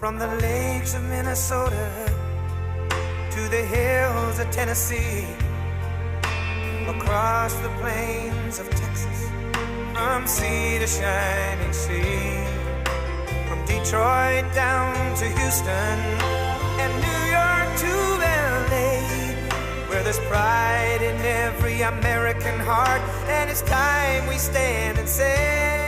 From the lakes of Minnesota to the hills of Tennessee, across the plains of Texas, from sea to shining sea, from Detroit down to Houston and New York to LA, where there's pride in every American heart, and it's time we stand and say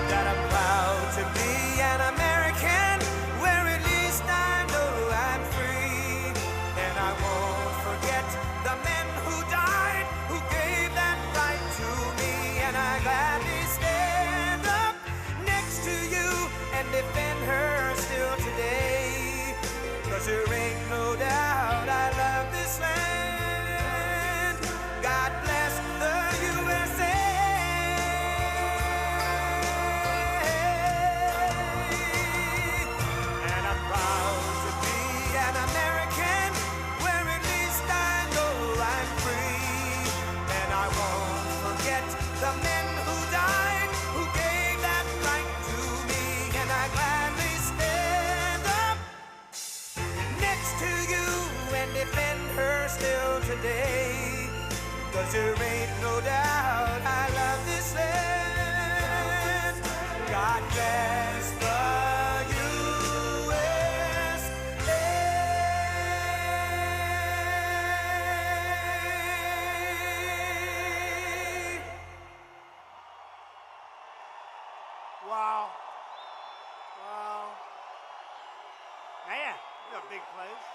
that I'm proud to be an American, where at least I know I'm free, and I won't forget the men who died, who gave that right to me, and I gladly stand up next to you and defend her still today, 'cause there ain't no doubt I love this land. God bless the USA. And I'm proud to be an American, where at least I know I'm free, and I won't forget the men who died, who gave that right to me, and I gladly stand up next to you and defend her still today, 'cause there ain't no doubt I love this land. God bless the USA. Wow. Wow. Man, you're a big place.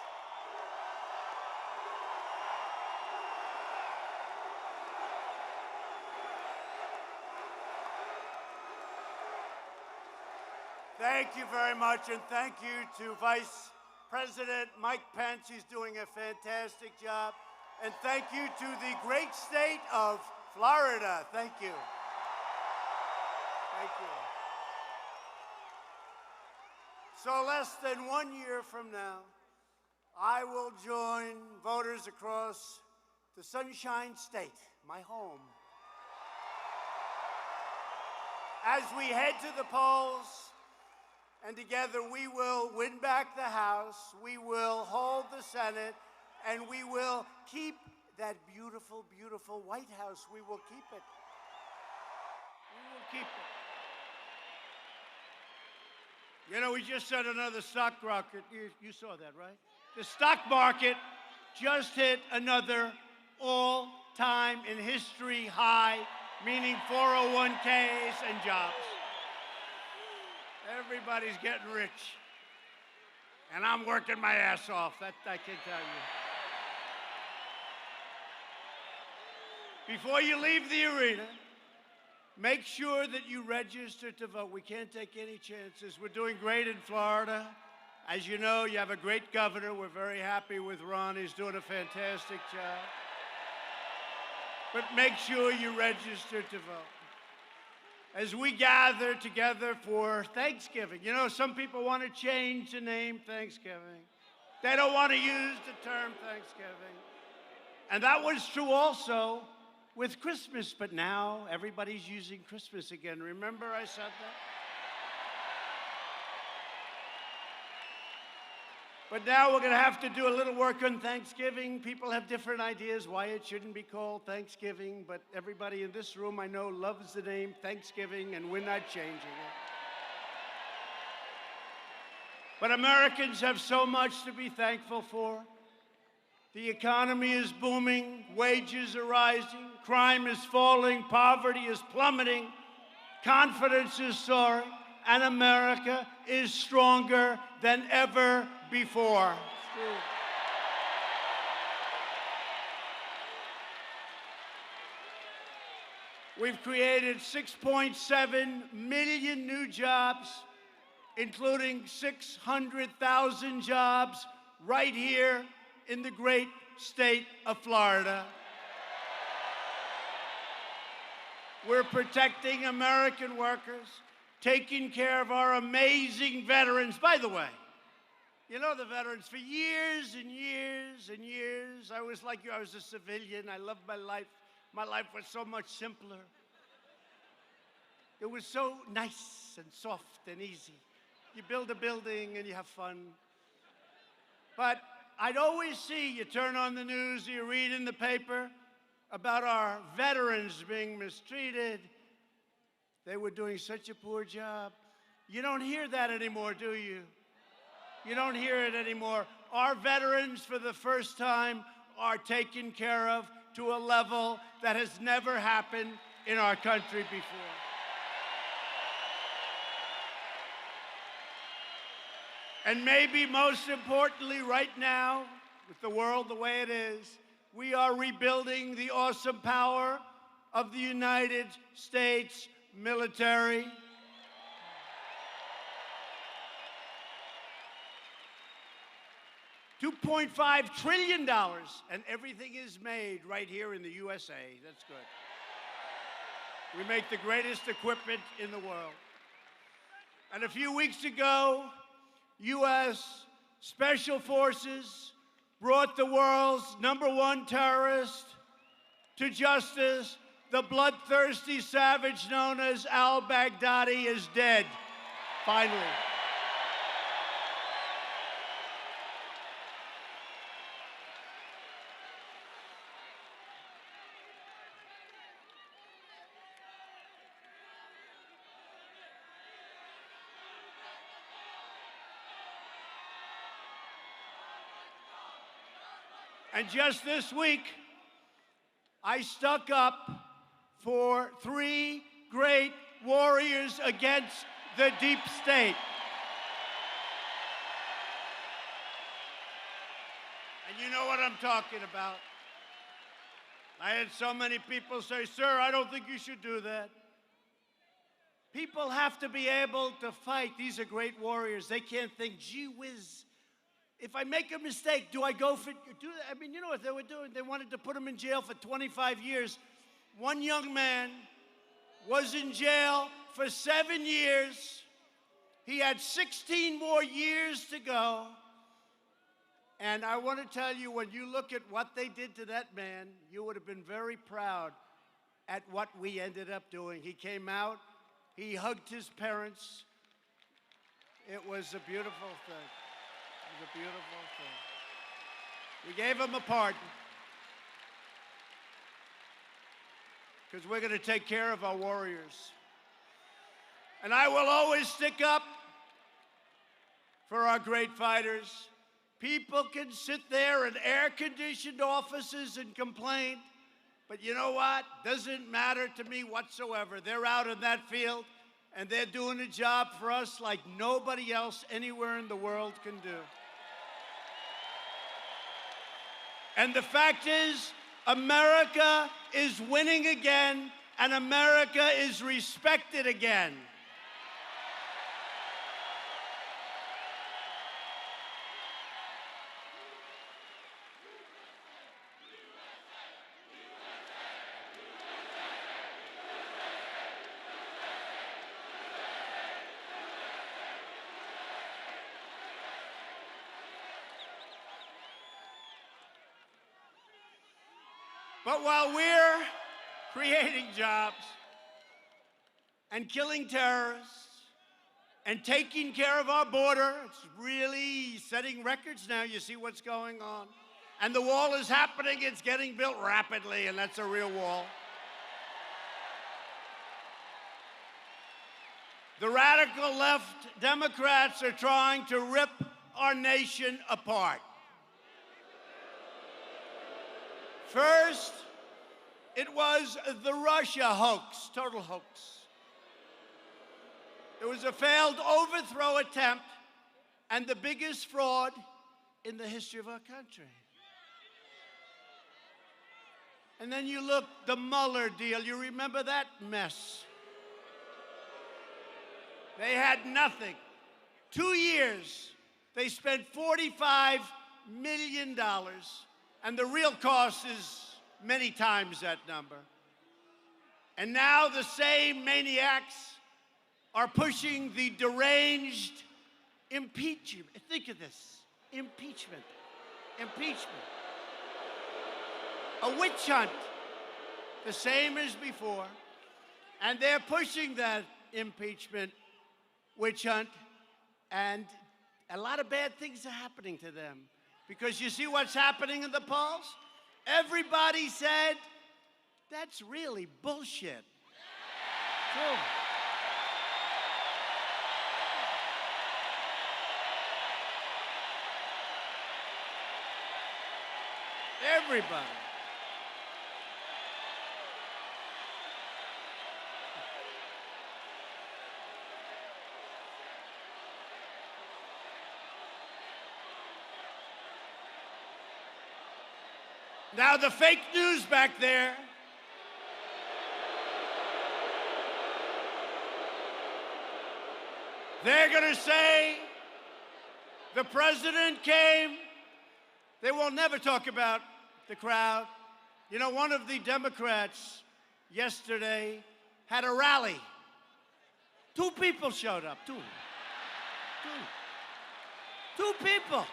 Thank you very much, and thank you to Vice President Mike Pence. He's doing a fantastic job. And thank you to the great state of Florida. Thank you. Thank you. So less than 1 year from now, I will join voters across the Sunshine State, my home, as we head to the polls, and together we will win back the House, we will hold the Senate, and we will keep that beautiful, beautiful White House. We will keep it. We will keep it. You know, we just set another stock rocket. You saw that, right? The stock market just hit another all-time in history high, meaning 401ks and jobs. Everybody's getting rich. And I'm working my ass off, that I can tell you. Before you leave the arena, make sure that you register to vote. We can't take any chances. We're doing great in Florida. As you know, you have a great governor. We're very happy with Ron. He's doing a fantastic job. But make sure you register to vote. As we gather together for Thanksgiving, you know, some people want to change the name Thanksgiving. They don't want to use the term Thanksgiving. And that was true also with Christmas, but now everybody's using Christmas again. Remember I said that? But now we're going to have to do a little work on Thanksgiving. People have different ideas why it shouldn't be called Thanksgiving, but everybody in this room I know loves the name Thanksgiving, and we're not changing it. But Americans have so much to be thankful for. The economy is booming, wages are rising, crime is falling, poverty is plummeting, confidence is soaring, and America is stronger than ever before. We've created 6.7 million new jobs, including 600,000 jobs right here in the great state of Florida. We're protecting American workers, taking care of our amazing veterans. By the way, you know the veterans, for years and years and years, I was like you, I was a civilian. I loved my life. My life was so much simpler. It was so nice and soft and easy. You build a building and you have fun. But I'd always see, you turn on the news, you read in the paper about our veterans being mistreated. They were doing such a poor job. You don't hear that anymore, do you? You don't hear it anymore. Our veterans, for the first time, are taken care of to a level that has never happened in our country before. And maybe most importantly, right now, with the world the way it is, we are rebuilding the awesome power of the United States military. $2.5 trillion, and everything is made right here in the USA. That's good. We make the greatest equipment in the world. And a few weeks ago, U.S. Special Forces brought the world's #1 terrorist to justice. The bloodthirsty savage known as al-Baghdadi is dead, finally. And just this week, I stuck up for 3 great warriors against the deep state. And you know what I'm talking about. I had so many people say, "Sir, I don't think you should do that." People have to be able to fight. These are great warriors. They can't think, "Gee whiz, if I make a mistake, do I go for do that?" I mean, you know what they were doing? They wanted to put him in jail for 25 years. One young man was in jail for 7 years. He had 16 more years to go. And I want to tell you, when you look at what they did to that man, you would have been very proud at what we ended up doing. He came out, he hugged his parents. It was a beautiful thing. It was a beautiful thing. We gave him a pardon because we're going to take care of our warriors. And I will always stick up for our great fighters. People can sit there in air-conditioned offices and complain, but you know what? Doesn't matter to me whatsoever. They're out in that field, and they're doing a job for us like nobody else anywhere in the world can do. And the fact is, America is winning again, and America is respected again. But while we're creating jobs and killing terrorists and taking care of our border, it's really setting records now. You see what's going on. And the wall is happening. It's getting built rapidly, and that's a real wall. The radical left Democrats are trying to rip our nation apart. First, it was the Russia hoax, total hoax. It was a failed overthrow attempt and the biggest fraud in the history of our country. And then you look, the Mueller deal, you remember that mess? They had nothing. 2 years, they spent $45 million. And the real cost is many times that number. And now the same maniacs are pushing the deranged impeachment. Think of this, impeachment. Impeachment. A witch hunt, the same as before. And they're pushing that impeachment witch hunt, and a lot of bad things are happening to them. Because you see what's happening in the polls? Everybody said, that's really bullshit. True. Everybody. Now the fake news back there, they're going to say the president came. They will never talk about the crowd. You know, one of the Democrats yesterday had a rally. 2 people showed up. Two people.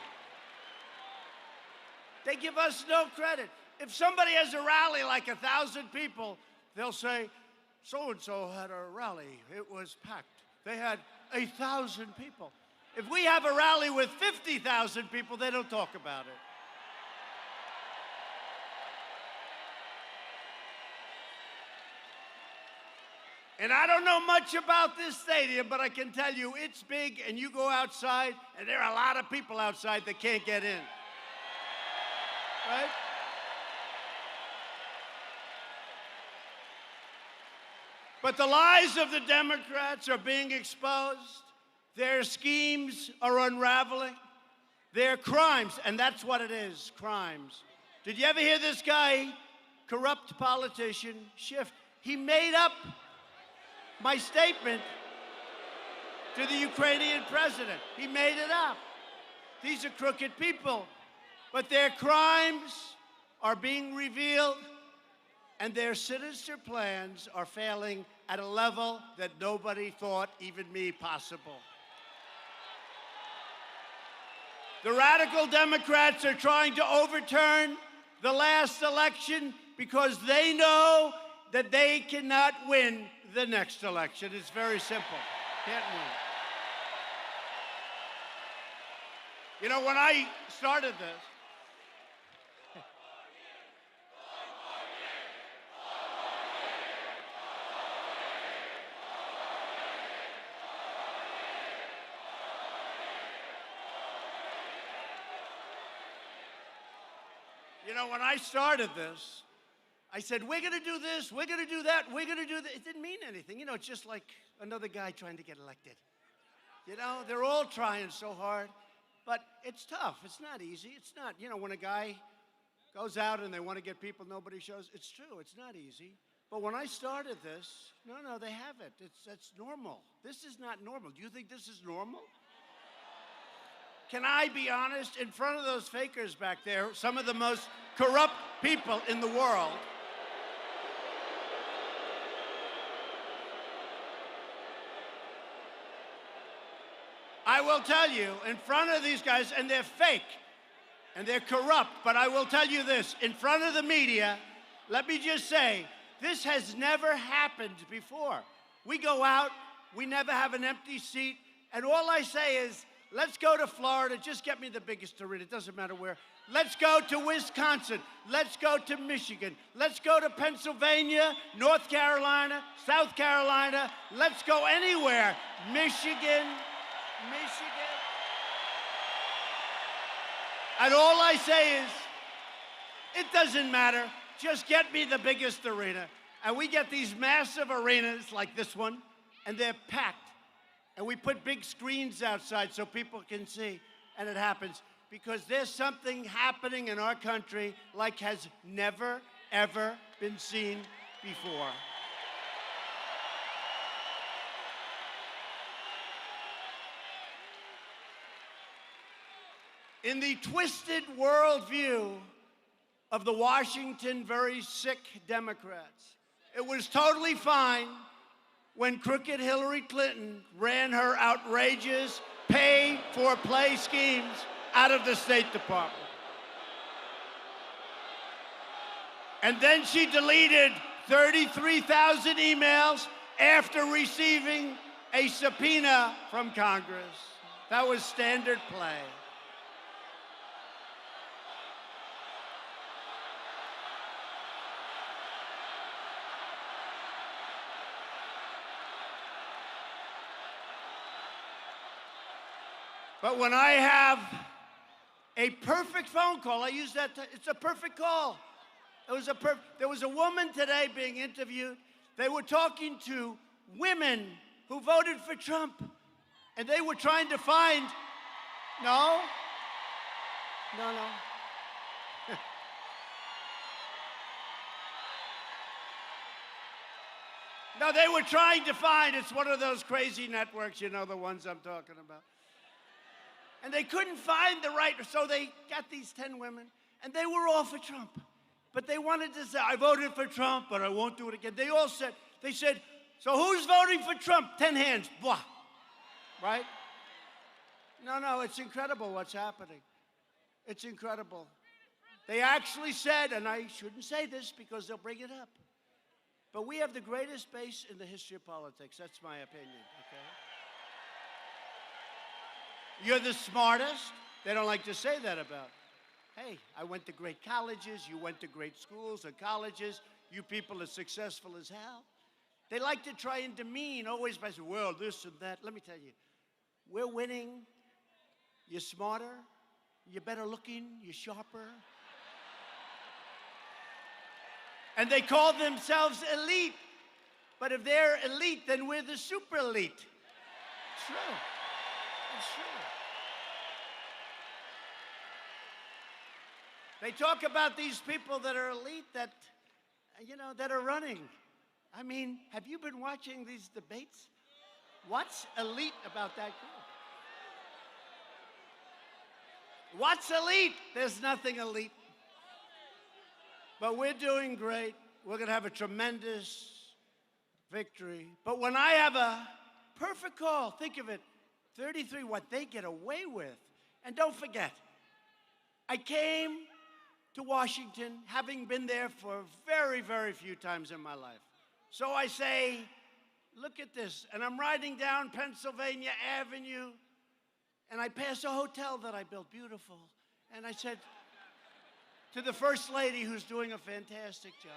They give us no credit. If somebody has a rally like 1,000 people, they'll say, so-and-so had a rally. It was packed. They had 1,000 people. If we have a rally with 50,000 people, they don't talk about it. And I don't know much about this stadium, but I can tell you it's big, and you go outside, and there are a lot of people outside that can't get in. Right? But the lies of the Democrats are being exposed. Their schemes are unraveling. Their crimes, and that's what it is, crimes. Did you ever hear this guy, corrupt politician, Schiff? He made up my statement to the Ukrainian president. He made it up. These are crooked people. But their crimes are being revealed, and their sinister plans are failing at a level that nobody thought, even me, possible. The radical Democrats are trying to overturn the last election because they know that they cannot win the next election. It's very simple. Can't win. You know, when I started this, I said, we're going to do this, we're going to do that, we're going to do that. It didn't mean anything. You know, it's just like another guy trying to get elected. You know, they're all trying so hard, but it's tough. It's not easy. It's not, you know, when a guy goes out and they want to get people nobody shows, it's true. It's not easy. But when I started this, no, they haven't. That's normal. This is not normal. Do you think this is normal? Can I be honest? In front of those fakers back there, some of the most corrupt people in the world, I will tell you, in front of these guys, and they're fake, and they're corrupt, but I will tell you this, in front of the media, let me just say, this has never happened before. We go out, we never have an empty seat, and all I say is, let's go to Florida, just get me the biggest arena, it doesn't matter where. Let's go to Wisconsin, let's go to Michigan, let's go to Pennsylvania, North Carolina, South Carolina, let's go anywhere. Michigan. And all I say is, it doesn't matter, just get me the biggest arena. And we get these massive arenas like this one, and they're packed. And we put big screens outside so people can see, and it happens. Because there's something happening in our country like has never, ever been seen before. In the twisted worldview of the Washington very sick Democrats, it was totally fine when crooked Hillary Clinton ran her outrageous pay-for-play schemes out of the State Department. And then she deleted 33,000 emails after receiving a subpoena from Congress. That was standard play. But when I have a perfect phone call, I use that, it's a perfect call. There was a woman today being interviewed. They were talking to women who voted for Trump. And they were trying to find, no. No, they were trying to find, it's one of those crazy networks, you know, the ones I'm talking about. And they couldn't find the right, so they got these 10 women, and they were all for Trump. But they wanted to say, I voted for Trump, but I won't do it again. They said, so who's voting for Trump? 10 hands, blah, right? No, it's incredible what's happening. It's incredible. They actually said, and I shouldn't say this because they'll bring it up, but we have the greatest base in the history of politics. That's my opinion, okay? You're the smartest. They don't like to say that about. Hey, I went to great colleges. You went to great schools and colleges. You people are successful as hell. They like to try and demean always by saying, well, this and that. Let me tell you, we're winning. You're smarter. You're better looking. You're sharper. And they call themselves elite. But if they're elite, then we're the super elite. It's true. It's true. They talk about these people that are elite that, you know, that are running. I mean, have you been watching these debates? What's elite about that group? What's elite? There's nothing elite. But we're doing great. We're going to have a tremendous victory. But when I have a perfect call, think of it, 33, what they get away with. And don't forget, I came to Washington having been there for very, very few times in my life. So I say, look at this. And I'm riding down Pennsylvania Avenue, and I pass a hotel that I built, beautiful. And I said to the First Lady, who's doing a fantastic job,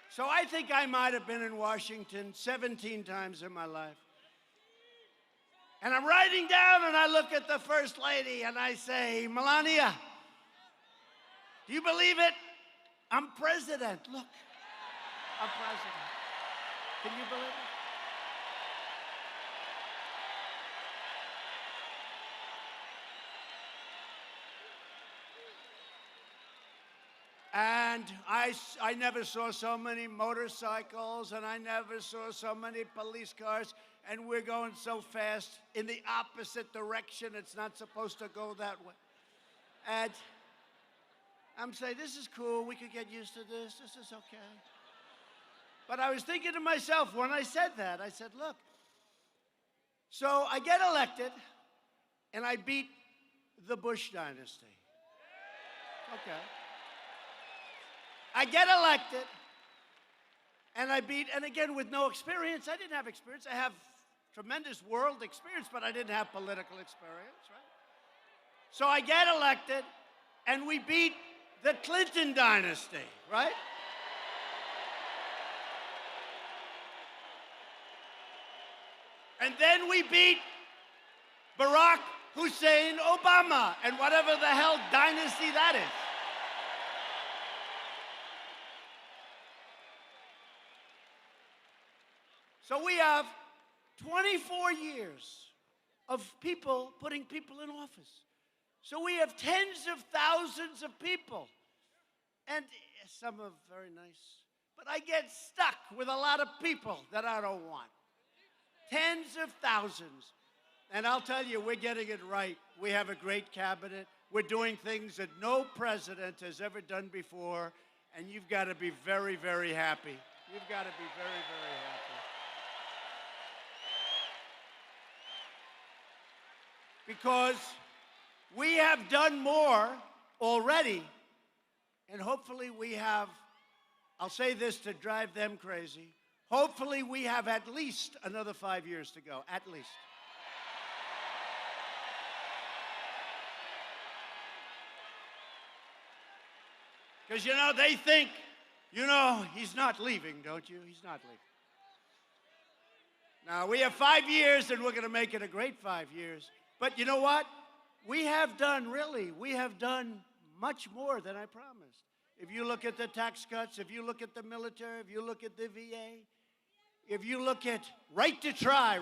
so I think I might have been in Washington 17 times in my life. And I'm riding down and I look at the First Lady and I say, Melania, do you believe it? I'm president. Look, I'm president. Can you believe it? And I never saw so many motorcycles, and I never saw so many police cars, and we're going so fast in the opposite direction. It's not supposed to go that way. And I'm saying, this is cool. We could get used to this. This is okay. But I was thinking to myself when I said that, I said, look, so I get elected, and I beat the Bush dynasty. Okay. I get elected, and I beat, and again, with no experience. I didn't have experience. I have tremendous world experience, but I didn't have political experience, right? So I get elected, and we beat the Clinton dynasty, right? And then we beat Barack Hussein Obama, and whatever the hell dynasty that is. So we have 24 years of people putting people in office. So we have tens of thousands of people. And some are very nice. But I get stuck with a lot of people that I don't want. Tens of thousands. And I'll tell you, we're getting it right. We have a great cabinet. We're doing things that no president has ever done before. And you've got to be very, very happy. You've got to be very, very happy. Because We have done more already, and hopefully we have, I'll say this to drive them crazy, hopefully we have at least another 5 years to go, at least. Because, they think, he's not leaving, don't you? He's not leaving. Now, we have 5 years, and we're going to make it a great 5 years. But you know what? We have done much more than I promised. If you look at the tax cuts, if you look at the military, if you look at the VA, if you look at right to try,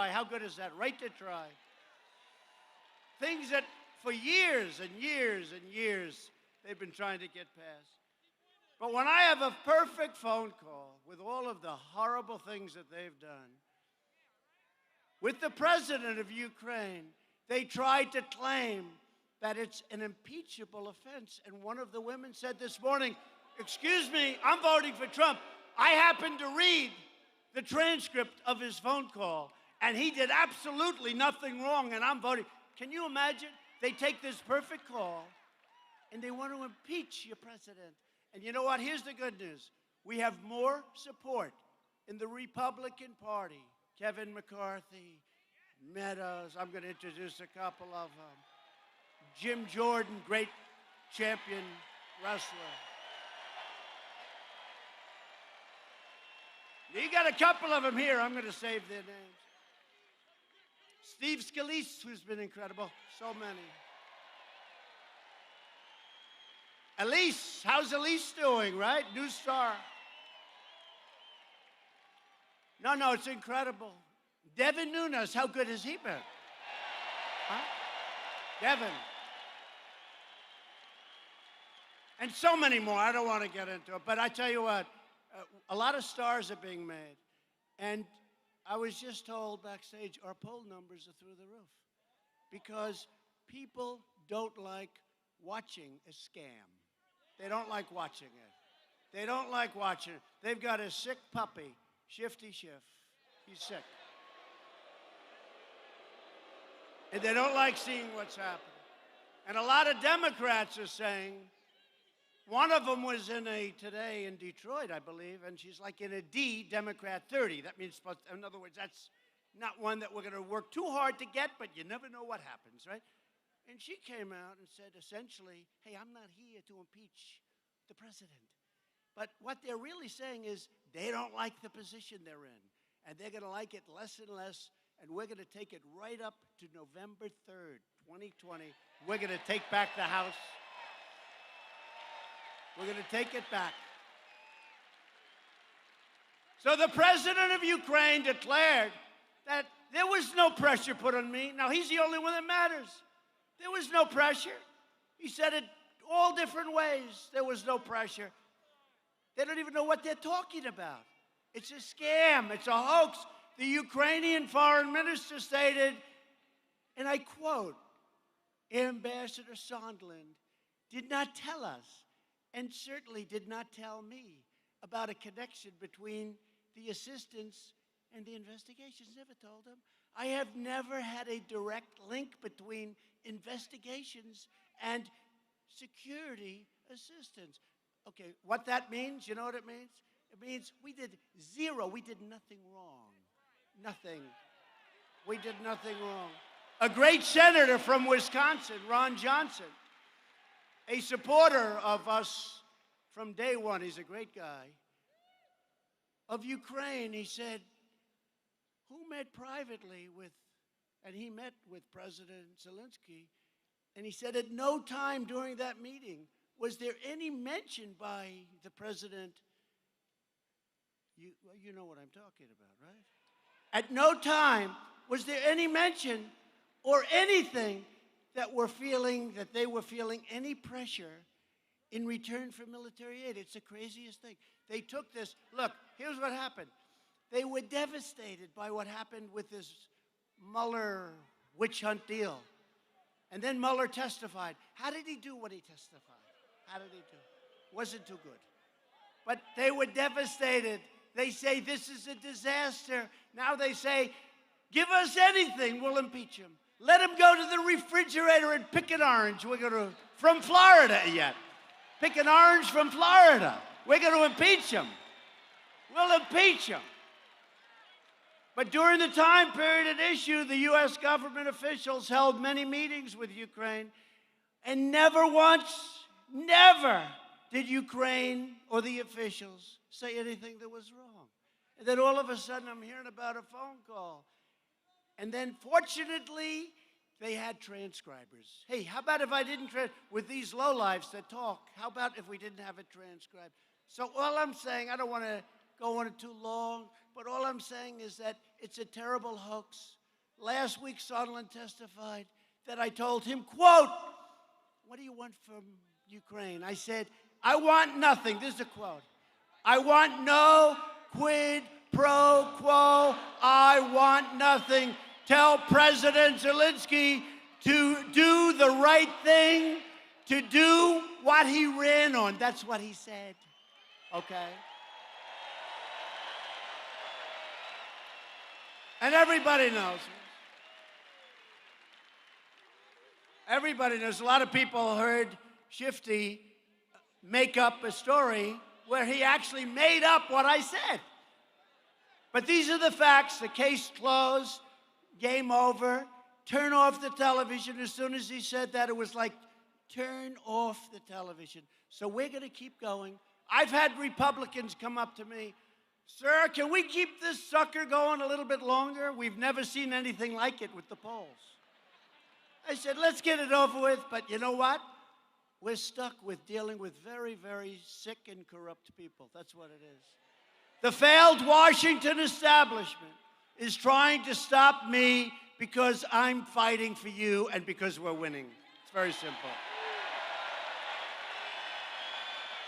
how good is that? Right to try. Things that for years and years and years they've been trying to get passed. But when I have a perfect phone call with all of the horrible things that they've done, with the president of Ukraine, they tried to claim that it's an impeachable offense. And one of the women said this morning, excuse me, I'm voting for Trump. I happened to read the transcript of his phone call, and he did absolutely nothing wrong, and I'm voting. Can you imagine? They take this perfect call, and they want to impeach your president. And you know what? Here's the good news. We have more support in the Republican Party. Kevin McCarthy, Meadows, I'm going to introduce a couple of them. Jim Jordan, great champion wrestler. You got a couple of them here. I'm going to save their names. Steve Scalise, who's been incredible. So many. Elise, how's Elise doing, right? New star. No, it's incredible. Devin Nunes, how good has he been? Huh? Devin. And so many more. I don't want to get into it. But I tell you what, a lot of stars are being made. And I was just told backstage our poll numbers are through the roof. Because people don't like watching a scam. They don't like watching it. They don't like watching it. They've got a sick puppy, Shifty Schiff. He's sick. And they don't like seeing what's happening. And a lot of Democrats are saying, one of them was today in Detroit, I believe, and she's like in a D, Democrat 30. That means, in other words, that's not one that we're going to work too hard to get, but you never know what happens, right? And she came out and said, essentially, hey, I'm not here to impeach the president. But what they're really saying is they don't like the position they're in, and they're going to like it less and less, and we're going to take it right up to November 3rd, 2020. We're going to take back the House. We're going to take it back. So the president of Ukraine declared that there was no pressure put on me. Now, he's the only one that matters. There was no pressure. He said it all different ways. There was no pressure. They don't even know what they're talking about. It's a scam. It's a hoax. The Ukrainian foreign minister stated, and I quote, Ambassador Sondland did not tell us and certainly did not tell me about a connection between the assistance and the investigations. Never told him. I have never had a direct link between investigations and security assistance. Okay, what that means, you know what it means? It means we did zero. We did nothing wrong. Nothing. We did nothing wrong. A great senator from Wisconsin, Ron Johnson, a supporter of us from day one, he's a great guy, of Ukraine, he said, who met privately with, and he met with President Zelensky, and he said at no time during that meeting was there any mention by the president, you know what I'm talking about, right? At no time was there any mention or anything that they were feeling any pressure in return for military aid. It's the craziest thing. They took this. Look, here's what happened. They were devastated by what happened with this Mueller witch hunt deal. And then Mueller testified. How did he do what he testified? How did he do? Wasn't too good. But they were devastated. They say this is a disaster. Now they say, give us anything, we'll impeach him. Let him go to the refrigerator and pick an orange. We're going to, from Florida yet. Pick an orange from Florida. We're going to impeach him. We'll impeach him. But during the time period at issue, the U.S. government officials held many meetings with Ukraine, and never once, never did Ukraine or the officials say anything that was wrong. And then all of a sudden, I'm hearing about a phone call. And then, fortunately, they had transcribers. Hey, how about if I didn't, with these lowlifes that talk, how about if we didn't have it transcribed? So all I'm saying, I don't want to go on it too long, but all I'm saying is that it's a terrible hoax. Last week, Sondland testified that I told him, quote, "What do you want from Ukraine?" I said, "I want nothing." This is a quote. "I want no quid pro quo. I want nothing. Tell President Zelensky to do the right thing, to do what he ran on." That's what he said. Okay? And everybody knows. Everybody knows. A lot of people heard Shifty make up a story where he actually made up what I said. But these are the facts. The case closed. Game over. Turn off the television. As soon as he said that, it was like, turn off the television. So we're going to keep going. I've had Republicans come up to me, "Sir, can we keep this sucker going a little bit longer? We've never seen anything like it with the polls." I said, let's get it over with. But you know what? We're stuck with dealing with very, very sick and corrupt people. That's what it is. The failed Washington establishment is trying to stop me because I'm fighting for you and because we're winning. It's very simple.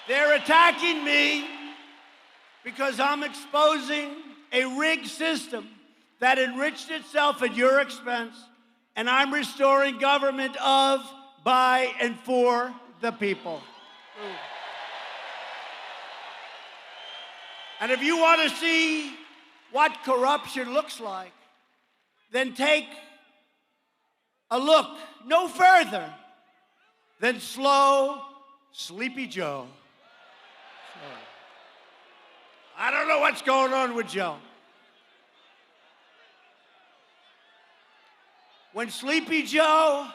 They're attacking me because I'm exposing a rigged system that enriched itself at your expense, and I'm restoring government of, by, and for the people. And if you want to see what corruption looks like, then take a look no further than slow, Sleepy Joe. I don't know what's going on with Joe. When Sleepy Joe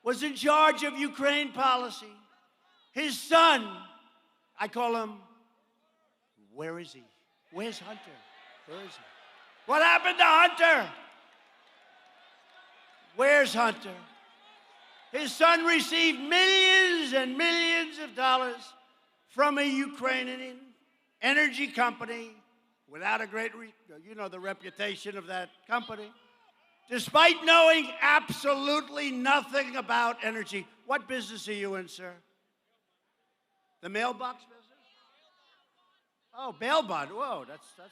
was in charge of Ukraine policy, his son, I call him, where is he? Where's Hunter? Where is he? What happened to Hunter? Where's Hunter? His son received millions and millions of dollars from a Ukrainian energy company without a great, the reputation of that company. Despite knowing absolutely nothing about energy. What business are you in, sir? The mailbox business? Oh, bail bond. Whoa, that's good.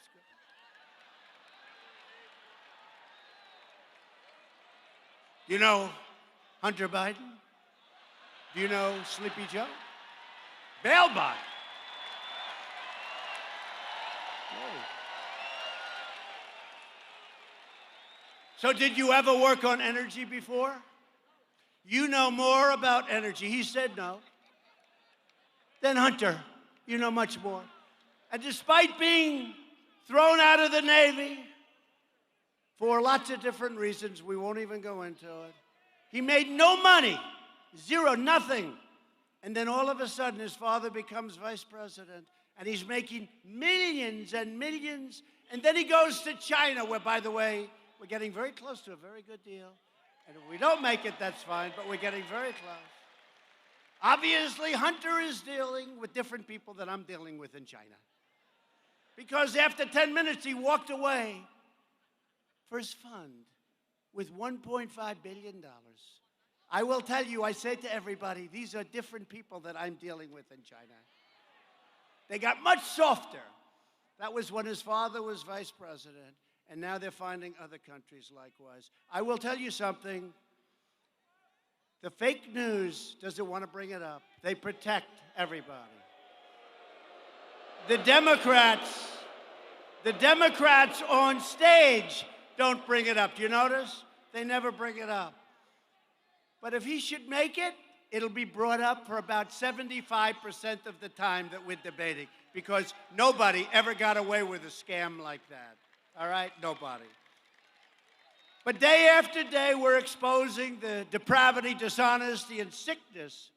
Do you know Hunter Biden? Do you know Sleepy Joe? Bail bond. Whoa. So did you ever work on energy before? You know more about energy. He said no. Then Hunter, you know much more. And despite being thrown out of the Navy for lots of different reasons, we won't even go into it, he made no money, zero, nothing. And then all of a sudden, his father becomes vice president, and he's making millions and millions. And then he goes to China, where, by the way, we're getting very close to a very good deal. And if we don't make it, that's fine, but we're getting very close. Obviously, Hunter is dealing with different people than I'm dealing with in China. Because after 10 minutes, he walked away for his fund with $1.5 billion. I will tell you, I say to everybody, these are different people that I'm dealing with in China. They got much softer. That was when his father was vice president, and now they're finding other countries likewise. I will tell you something. The fake news doesn't want to bring it up. They protect everybody. The Democrats on stage don't bring it up. Do you notice? They never bring it up. But if he should make it, it'll be brought up for about 75% of the time that we're debating, because nobody ever got away with a scam like that. All right? Nobody. But day after day, we're exposing the depravity, dishonesty, and sickness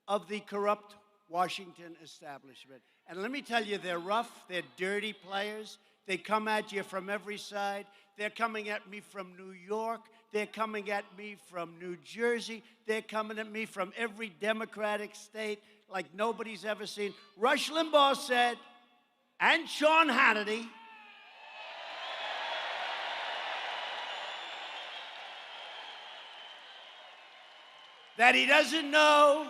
of the corrupt Washington establishment. And let me tell you, they're rough, they're dirty players. They come at you from every side. They're coming at me from New York. They're coming at me from New Jersey. They're coming at me from every Democratic state like nobody's ever seen. Rush Limbaugh said, and Sean Hannity, that he doesn't know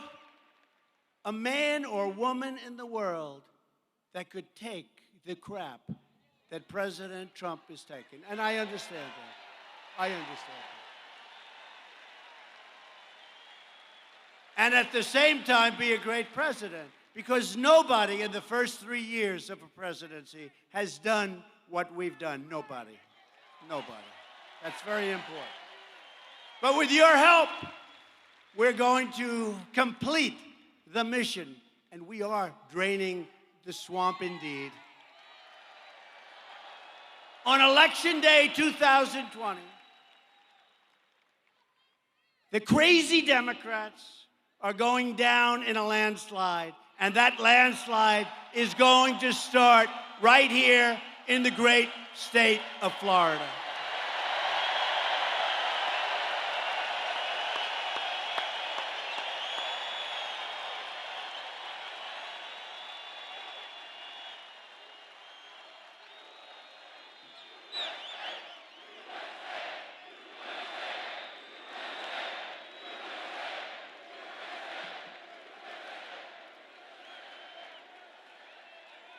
a man or woman in the world that could take the crap that President Trump is taking. And I understand that. I understand that. And at the same time, be a great president. Because nobody in the first 3 years of a presidency has done what we've done. Nobody. Nobody. That's very important. But with your help, we're going to complete the mission. And we are draining the swamp indeed. On Election Day 2020, the crazy Democrats are going down in a landslide, and that landslide is going to start right here in the great state of Florida.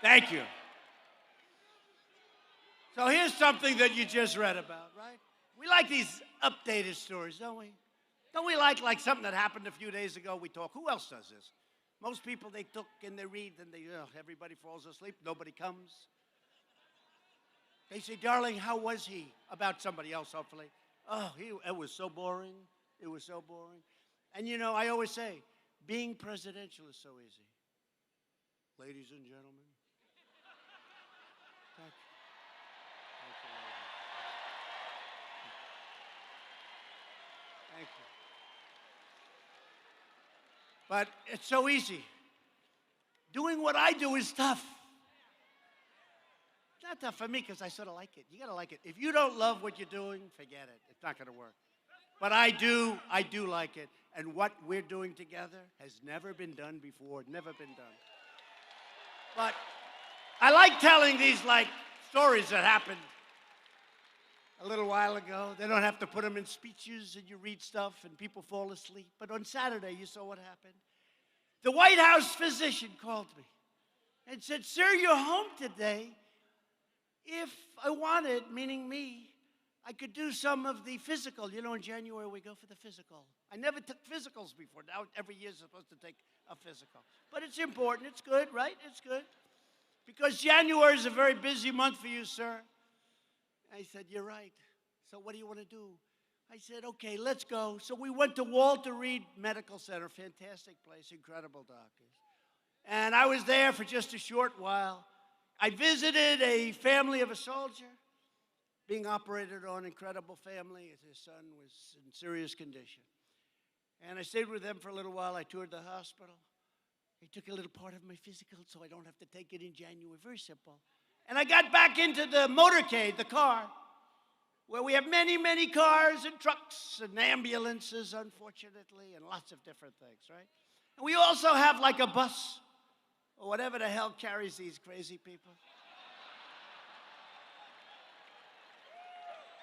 Thank you. So here's something that you just read about, right? We like these updated stories, don't we? Don't we like something that happened a few days ago, we talk? Who else does this? Most people, they took and they read and everybody falls asleep. Nobody comes. They say, darling, how was he? About somebody else, hopefully. Oh, it was so boring. It was so boring. And you know, I always say, being presidential is so easy. Ladies and gentlemen. Thank you. But it's so easy. Doing what I do is tough. It's not tough for me because I sort of like it. You got to like it. If you don't love what you're doing, forget it. It's not going to work. But I do like it. And what we're doing together has never been done before, never been done. But I like telling these stories that happened a little while ago. They don't have to put them in speeches and you read stuff and people fall asleep. But on Saturday, you saw what happened. The White House physician called me and said, sir, you're home today. If I wanted, meaning me, I could do some of the physical. You know, in January, we go for the physical. I never took physicals before. Now, every year is supposed to take a physical. But it's important. It's good, right? It's good. Because January is a very busy month for you, sir. I said, you're right. So what do you want to do? I said, okay, let's go. So we went to Walter Reed Medical Center, fantastic place, incredible doctors. And I was there for just a short while. I visited a family of a soldier being operated on, incredible family. His son was in serious condition. And I stayed with them for a little while. I toured the hospital. They took a little part of my physical so I don't have to take it in January. Very simple. And I got back into the motorcade, the car, where we have many, many cars and trucks and ambulances, unfortunately, and lots of different things, right? And we also have like a bus or whatever the hell carries these crazy people.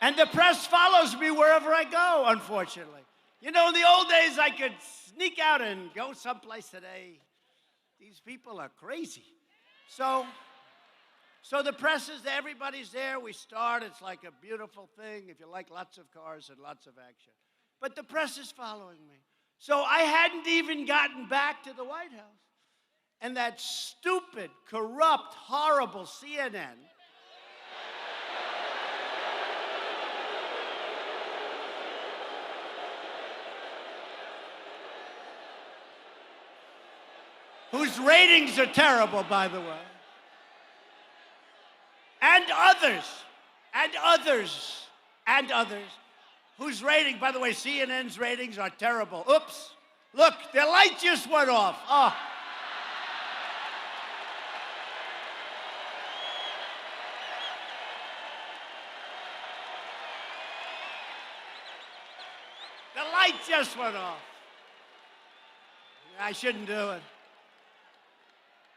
And the press follows me wherever I go, unfortunately. You know, in the old days, I could sneak out and go someplace today. These people are crazy. So the press is there, everybody's there. We start, it's like a beautiful thing if you like lots of cars and lots of action. But the press is following me. So I hadn't even gotten back to the White House. And that stupid, corrupt, horrible CNN whose ratings are terrible, by the way, and others, whose rating, by the way, CNN's ratings are terrible. Oops, look, their light just went off. Oh. The light just went off. I shouldn't do it.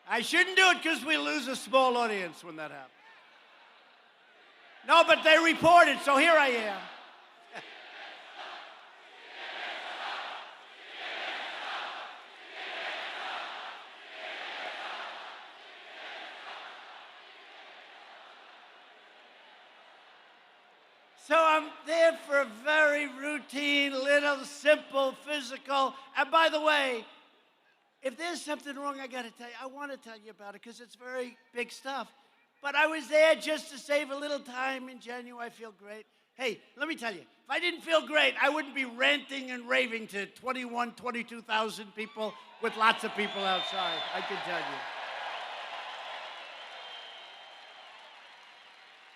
I shouldn't do it because we lose a small audience when that happens. No, but they reported, so here I am. So I'm there for a very routine, little, simple, physical. And by the way, if there's something wrong, I got to tell you, I want to tell you about it because it's very big stuff. But I was there just to save a little time in January. I feel great. Hey, let me tell you, if I didn't feel great, I wouldn't be ranting and raving to 22,000 people with lots of people outside, I can tell you.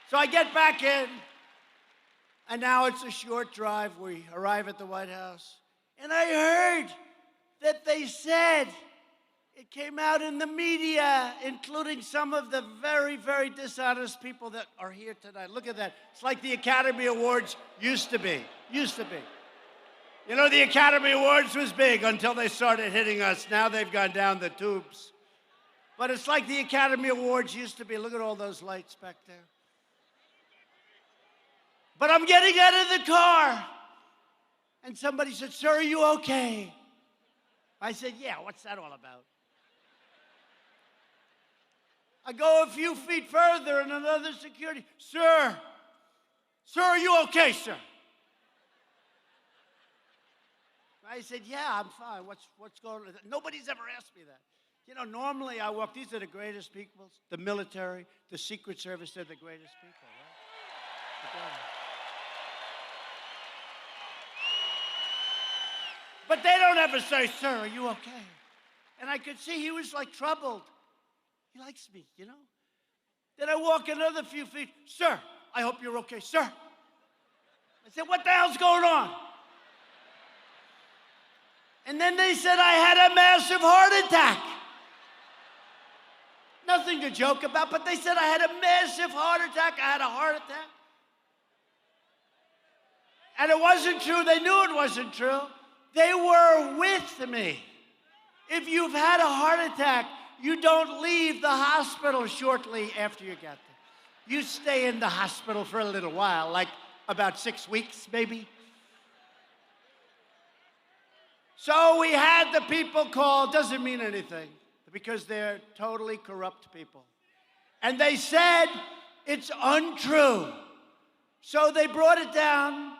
So I get back in, and now it's a short drive. We arrive at the White House, and I heard that they said, it came out in the media, including some of the very, very dishonest people that are here tonight. Look at that. It's like the Academy Awards used to be. Used to be. You know, the Academy Awards was big until they started hitting us. Now they've gone down the tubes. But it's like the Academy Awards used to be. Look at all those lights back there. But I'm getting out of the car. And somebody said, "Sir, are you okay?" I said, "Yeah, what's that all about?" I go a few feet further and another security, "Sir, are you okay, sir?" I said, "Yeah, I'm fine. What's going on?" Nobody's ever asked me that. You know, normally I walk, these are the greatest people, the military, the Secret Service, they're the greatest people, right? But they don't ever say, "Sir, are you okay?" And I could see he was like troubled. He likes me, you know? Then I walk another few feet. "Sir, I hope you're okay, sir." I said, "What the hell's going on?" And then they said I had a massive heart attack. Nothing to joke about, but they said I had a massive heart attack. I had a heart attack. And it wasn't true. They knew it wasn't true. They were with me. If you've had a heart attack, you don't leave the hospital shortly after you get there. You stay in the hospital for a little while, like about 6 weeks, maybe. So we had the people call, doesn't mean anything, because they're totally corrupt people. And they said it's untrue. So they brought it down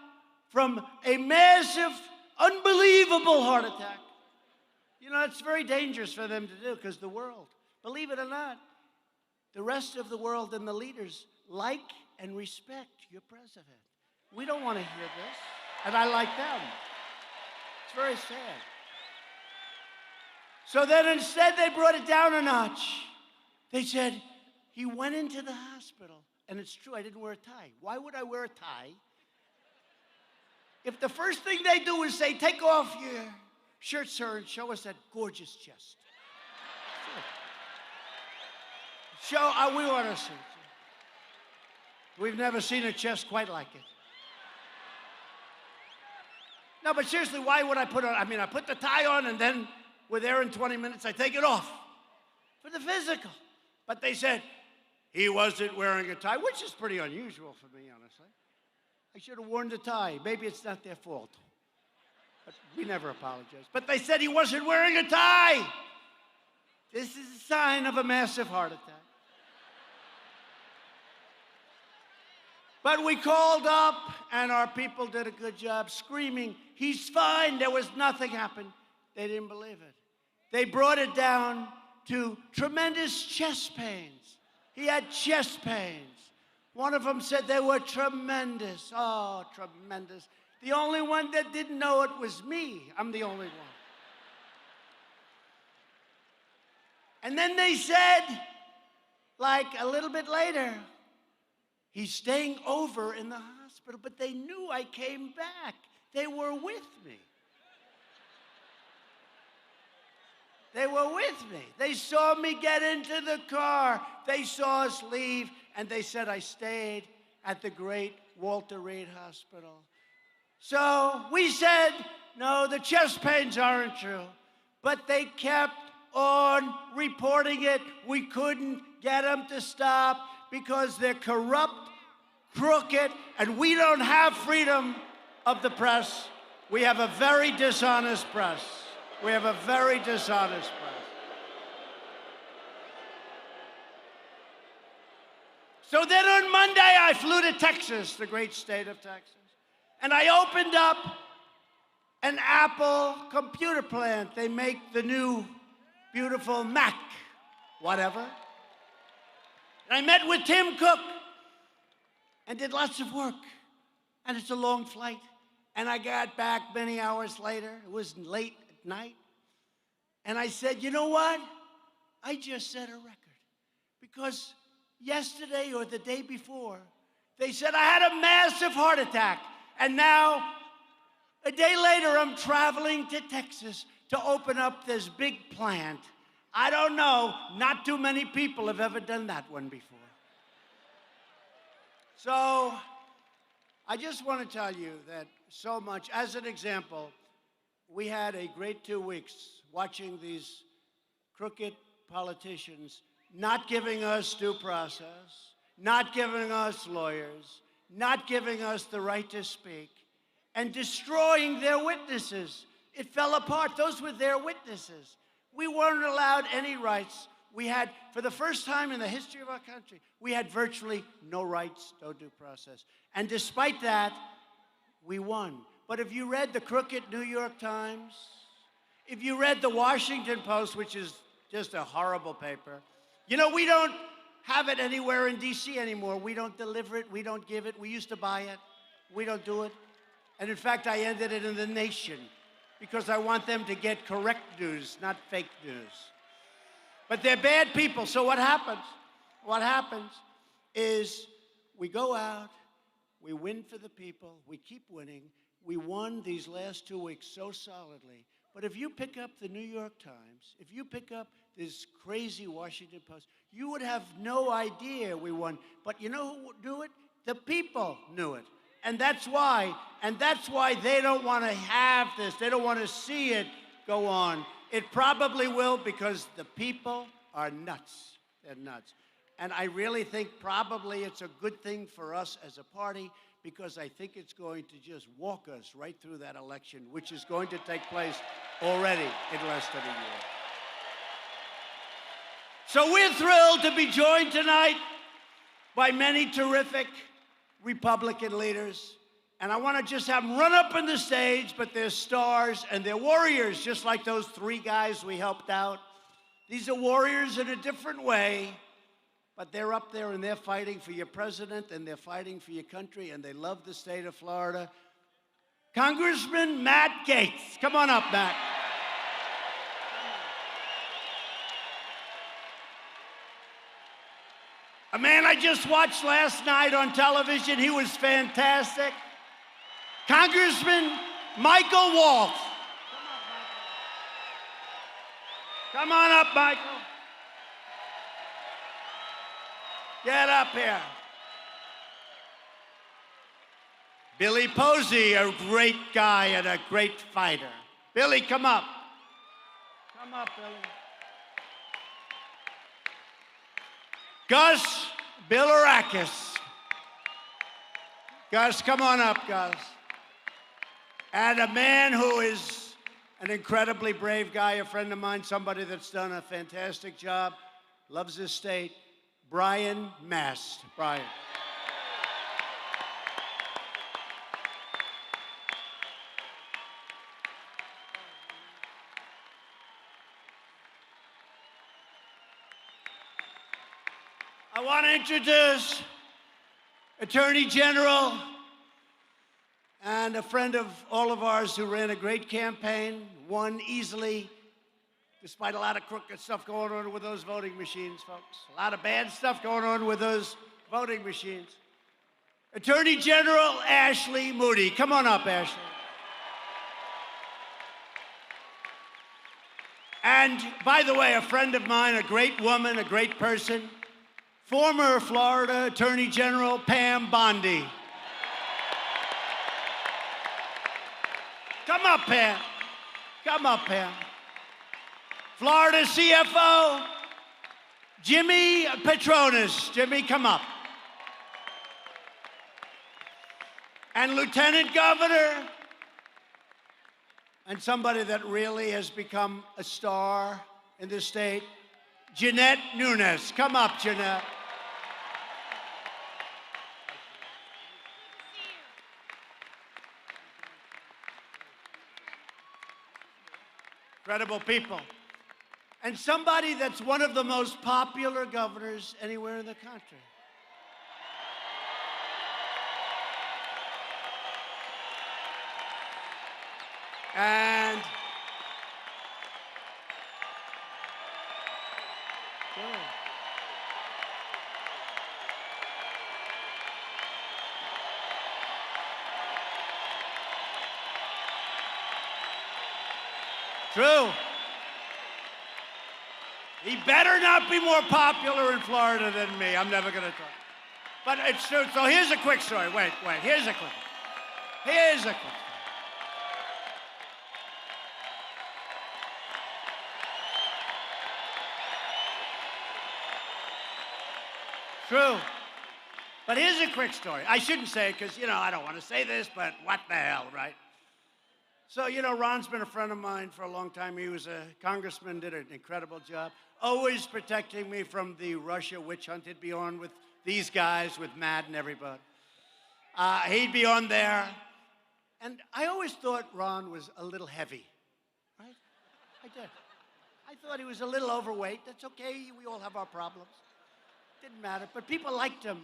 from a massive, unbelievable heart attack. You know, it's very dangerous for them to do because the world, believe it or not, the rest of the world and the leaders like and respect your president. We don't want to hear this, and I like them. It's very sad. So then instead they brought it down a notch. They said, he went into the hospital, and it's true, I didn't wear a tie. Why would I wear a tie if the first thing they do is say, "Take off your shirt, sir, and show us that gorgeous chest"? Sure. We want to see it. We've never seen a chest quite like it. No, but seriously, why would I put on? I mean, I put the tie on, and then we're there in 20 minutes, I take it off for the physical. But they said he wasn't wearing a tie, which is pretty unusual for me, honestly. I should have worn the tie. Maybe it's not their fault. But we never apologize. But they said he wasn't wearing a tie. This is a sign of a massive heart attack. But we called up, and our people did a good job screaming, "He's fine, there was nothing happened." They didn't believe it. They brought it down to tremendous chest pains. He had chest pains. One of them said they were tremendous. Oh, tremendous. The only one that didn't know it was me. I'm the only one. And then they said, like a little bit later, he's staying over in the hospital, but they knew I came back. They were with me. They were with me. They saw me get into the car. They saw us leave, and they said I stayed at the great Walter Reed Hospital. So we said, no, the chest pains aren't true. But they kept on reporting it. We couldn't get them to stop because they're corrupt, crooked, and we don't have freedom of the press. We have a very dishonest press. We have a very dishonest press. So then on Monday, I flew to Texas, the great state of Texas, and I opened up an Apple computer plant. They make the new beautiful Mac, whatever. And I met with Tim Cook and did lots of work. And it's a long flight. And I got back many hours later. It was late at night. And I said, you know what? I just set a record. Because yesterday or the day before, they said I had a massive heart attack. And now, a day later, I'm traveling to Texas to open up this big plant. I don't know, not too many people have ever done that one before. So, I just want to tell you that so much, as an example, we had a great 2 weeks watching these crooked politicians not giving us due process, not giving us lawyers, not giving us the right to speak, and destroying their witnesses. It fell apart. Those were their witnesses. We weren't allowed any rights. We had, for the first time in the history of our country, we had virtually no rights, no due process. And despite that, we won. But if you read the crooked New York Times, if you read the Washington Post, which is just a horrible paper, you know, we don't have it anywhere in D.C. anymore. We don't deliver it. We don't give it. We used to buy it. We don't do it. And in fact, I ended it in The Nation because I want them to get correct news, not fake news. But they're bad people. So what happens? What happens is we go out, we win for the people, we keep winning. We won these last 2 weeks so solidly. But if you pick up the New York Times, if you pick up this crazy Washington Post, you would have no idea we won. But you know who knew it? The people knew it. And that's why they don't want to have this. They don't want to see it go on. It probably will because the people are nuts. They're nuts. And I really think probably it's a good thing for us as a party because I think it's going to just walk us right through that election, which is going to take place already in less than a year. So we're thrilled to be joined tonight by many terrific Republican leaders. And I want to just have them run up on the stage, but they're stars and they're warriors, just like those 3 guys we helped out. These are warriors in a different way, but they're up there and they're fighting for your president and they're fighting for your country and they love the state of Florida. Congressman Matt Gaetz. Come on up, Matt. A man I just watched last night on television. He was fantastic. Congressman Michael Waltz. Come on up, Michael. Get up here. Billy Posey, a great guy and a great fighter. Billy, come up. Come up, Billy. Gus Bilirakis. Gus, come on up, Gus. And a man who is an incredibly brave guy, a friend of mine, somebody that's done a fantastic job, loves his state, Brian Mast. Brian. I want to introduce Attorney General and a friend of all of ours who ran a great campaign, won easily despite a lot of crooked stuff going on with those voting machines, folks. A lot of bad stuff going on with those voting machines. Attorney General Ashley Moody. Come on up, Ashley. And by the way, a friend of mine, a great woman, a great person, former Florida Attorney General Pam Bondi. Come up, Pam. Come up, Pam. Florida CFO, Jimmy Petronas. Jimmy, come up. And Lieutenant Governor, and somebody that really has become a star in this state, Jeanette Nunes. Come up, Jeanette. Incredible people. And somebody that's one of the most popular governors anywhere in the country. And true. He better not be more popular in Florida than me. I'm never going to talk. But it's true. So here's a quick story. Wait. Here's a quick story. True. But here's a quick story. I shouldn't say it because, I don't want to say this, but what the hell, right? So, Ron's been a friend of mine for a long time. He was a congressman, did an incredible job, always protecting me from the Russia witch hunt. He'd be on with these guys, with Matt and everybody. He'd be on there. And I always thought Ron was a little heavy, right? I did. I thought he was a little overweight. That's okay. We all have our problems. Didn't matter. But people liked him.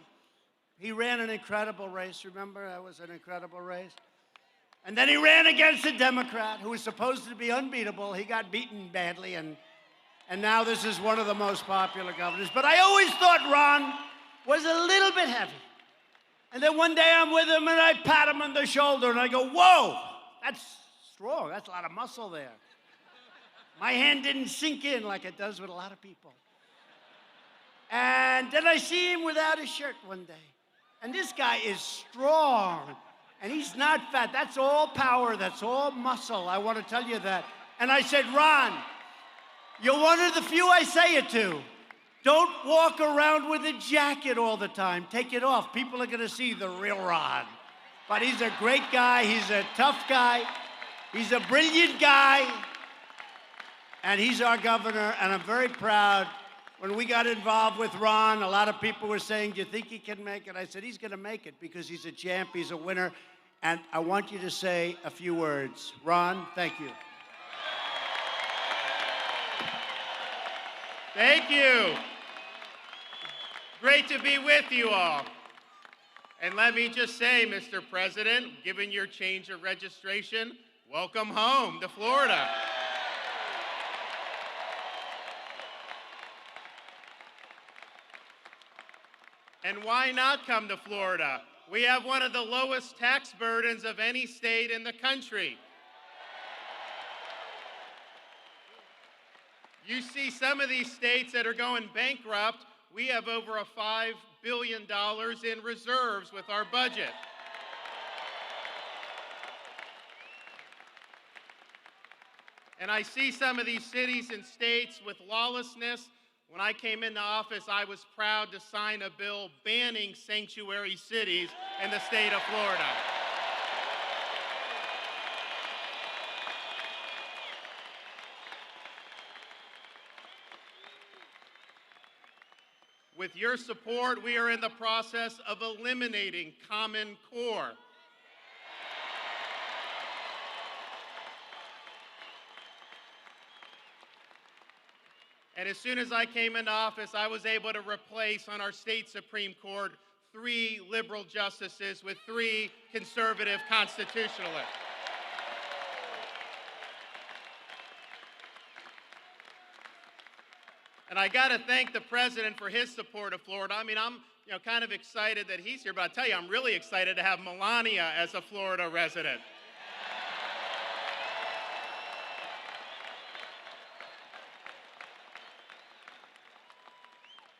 He ran an incredible race. Remember, that was an incredible race. And then he ran against a Democrat who was supposed to be unbeatable. He got beaten badly, and now this is one of the most popular governors. But I always thought Ron was a little bit heavy. And then one day I'm with him, and I pat him on the shoulder, and I go, whoa, that's strong. That's a lot of muscle there. My hand didn't sink in like it does with a lot of people. And then I see him without his shirt one day. And this guy is strong. And he's not fat. That's all power. That's all muscle. I want to tell you that. And I said, Ron, you're one of the few I say it to. Don't walk around with a jacket all the time. Take it off. People are going to see the real Ron. But he's a great guy. He's a tough guy. He's a brilliant guy. And he's our governor. And I'm very proud. When we got involved with Ron, a lot of people were saying, do you think he can make it? I said, he's going to make it because he's a champ, he's a winner. And I want you to say a few words. Ron, thank you. Thank you. Great to be with you all. And let me just say, Mr. President, given your change of registration, welcome home to Florida. And why not come to Florida? We have one of the lowest tax burdens of any state in the country. You see some of these states that are going bankrupt. We have over a $5 billion in reserves with our budget. And I see some of these cities and states with lawlessness. When I came into office, I was proud to sign a bill banning sanctuary cities in the state of Florida. With your support, we are in the process of eliminating Common Core. And as soon as I came into office, I was able to replace on our state Supreme Court 3 liberal justices with 3 conservative constitutionalists. And I got to thank the president for his support of Florida. I mean, I'm kind of excited that he's here, but I'll tell you, I'm really excited to have Melania as a Florida resident.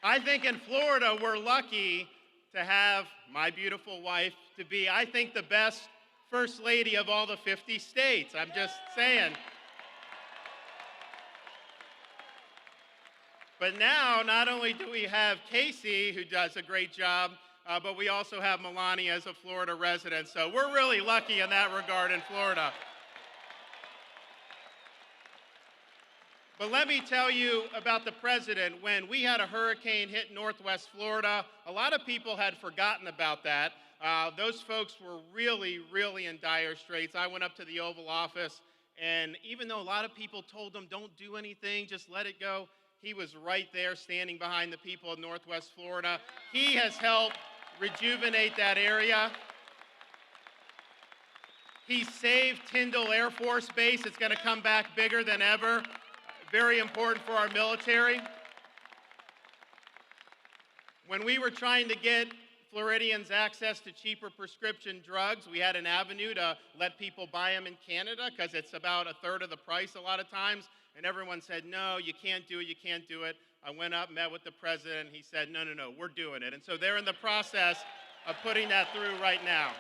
I think in Florida, we're lucky to have my beautiful wife to be, I think, the best First Lady of all the 50 states. I'm just saying. But now, not only do we have Casey, who does a great job, but we also have Melania as a Florida resident. So we're really lucky in that regard in Florida. But let me tell you about the president. When we had a hurricane hit Northwest Florida, a lot of people had forgotten about that. Those folks were really, really in dire straits. I went up to the Oval Office, and even though a lot of people told him, don't do anything, just let it go, he was right there standing behind the people of Northwest Florida. He has helped rejuvenate that area. He saved Tyndall Air Force Base. It's going to come back bigger than ever. Very important for our military. When we were trying to get Floridians access to cheaper prescription drugs, we had an avenue to let people buy them in Canada because it's about a third of the price a lot of times. And everyone said, no, you can't do it, you can't do it. I went up, met with the president. He said, no, we're doing it. And so they're in the process of putting that through right now.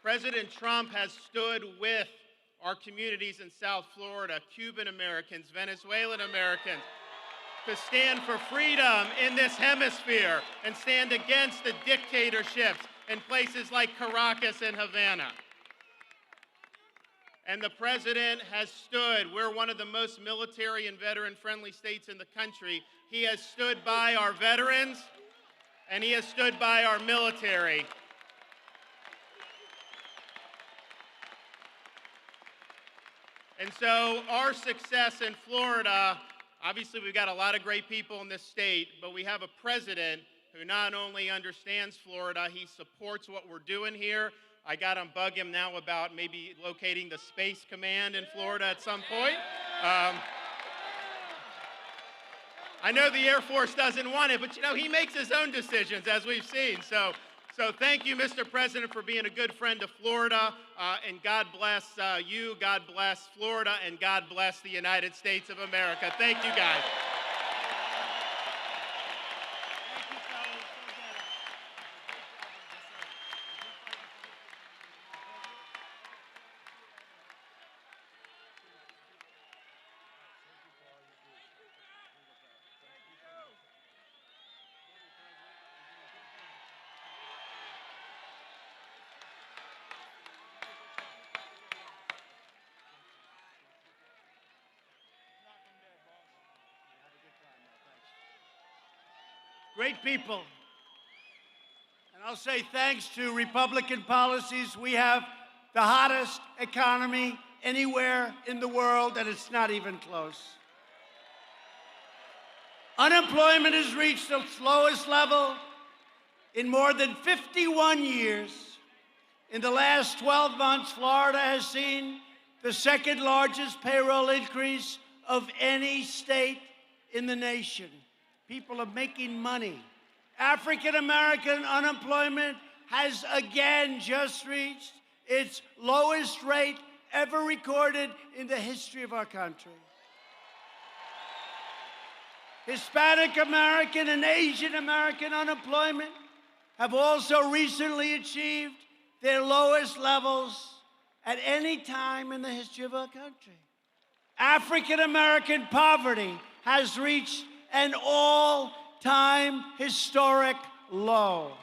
President Trump has stood with our communities in South Florida, Cuban Americans, Venezuelan Americans, to stand for freedom in this hemisphere and stand against the dictatorships in places like Caracas and Havana. And the president has stood. We're one of the most military and veteran-friendly states in the country. He has stood by our veterans, and he has stood by our military. And so our success in Florida, obviously we've got a lot of great people in this state, but we have a president who not only understands Florida, he supports what we're doing here. I got to bug him now about maybe locating the Space Command in Florida at some point. I know the Air Force doesn't want it, but he makes his own decisions, as we've seen. So thank you, Mr. President, for being a good friend to Florida, and God bless you, God bless Florida, and God bless the United States of America. Thank you, guys. Great people. And I'll say thanks to Republican policies, we have the hottest economy anywhere in the world, and it's not even close. Unemployment has reached its lowest level in more than 51 years. In the last 12 months, Florida has seen the second largest payroll increase of any state in the nation. People are making money. African American unemployment has again just reached its lowest rate ever recorded in the history of our country. Hispanic American and Asian American unemployment have also recently achieved their lowest levels at any time in the history of our country. African American poverty has reached an all-time historic low.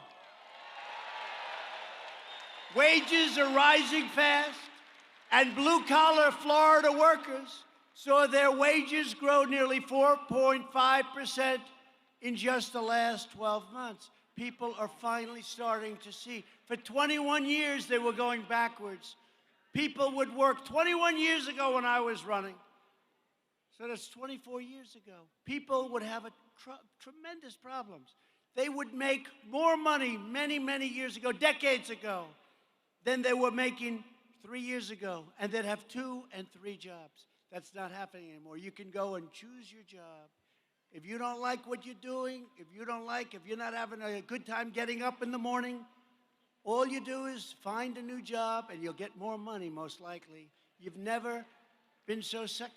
Wages are rising fast, and blue-collar Florida workers saw their wages grow nearly 4.5% in just the last 12 months. People are finally starting to see. For 21 years, they were going backwards. People would work 21 years ago when I was running. So that's 24 years ago. People would have tremendous problems. They would make more money many, many years ago, decades ago, than they were making 3 years ago and they'd have 2 and 3 jobs. That's not happening anymore. You can go and choose your job. If you don't like what you're doing, if you're not having a good time getting up in the morning, all you do is find a new job and you'll get more money, most likely. You have never been successful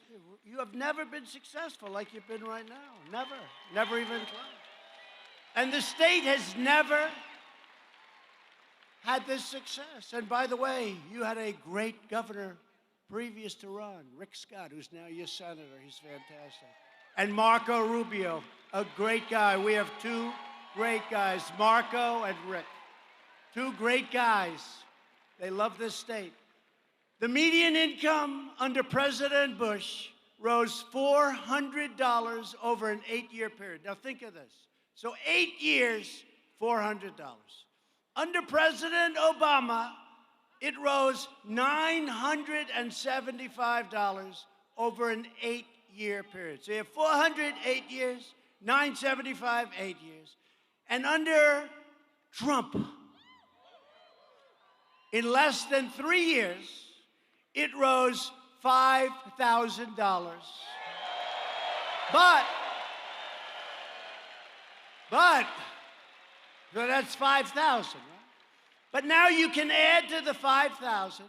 like you've been right now. Never even close. And the state has never had this success. And by the way, you had a great governor previous to Ron, Rick Scott, who's now your senator. He's fantastic. And Marco Rubio, a great guy. We have 2 great guys, Marco and Rick. 2 great guys. They love this state. The median income under President Bush rose $400 over an 8-year period. Now think of this. So 8 years, $400. Under President Obama, it rose $975 over an 8-year period. So you have 400, 8 years, 975, 8 years. And under Trump, in less than 3 years, it rose $5,000. So that's 5,000, right? But now you can add to the 5,000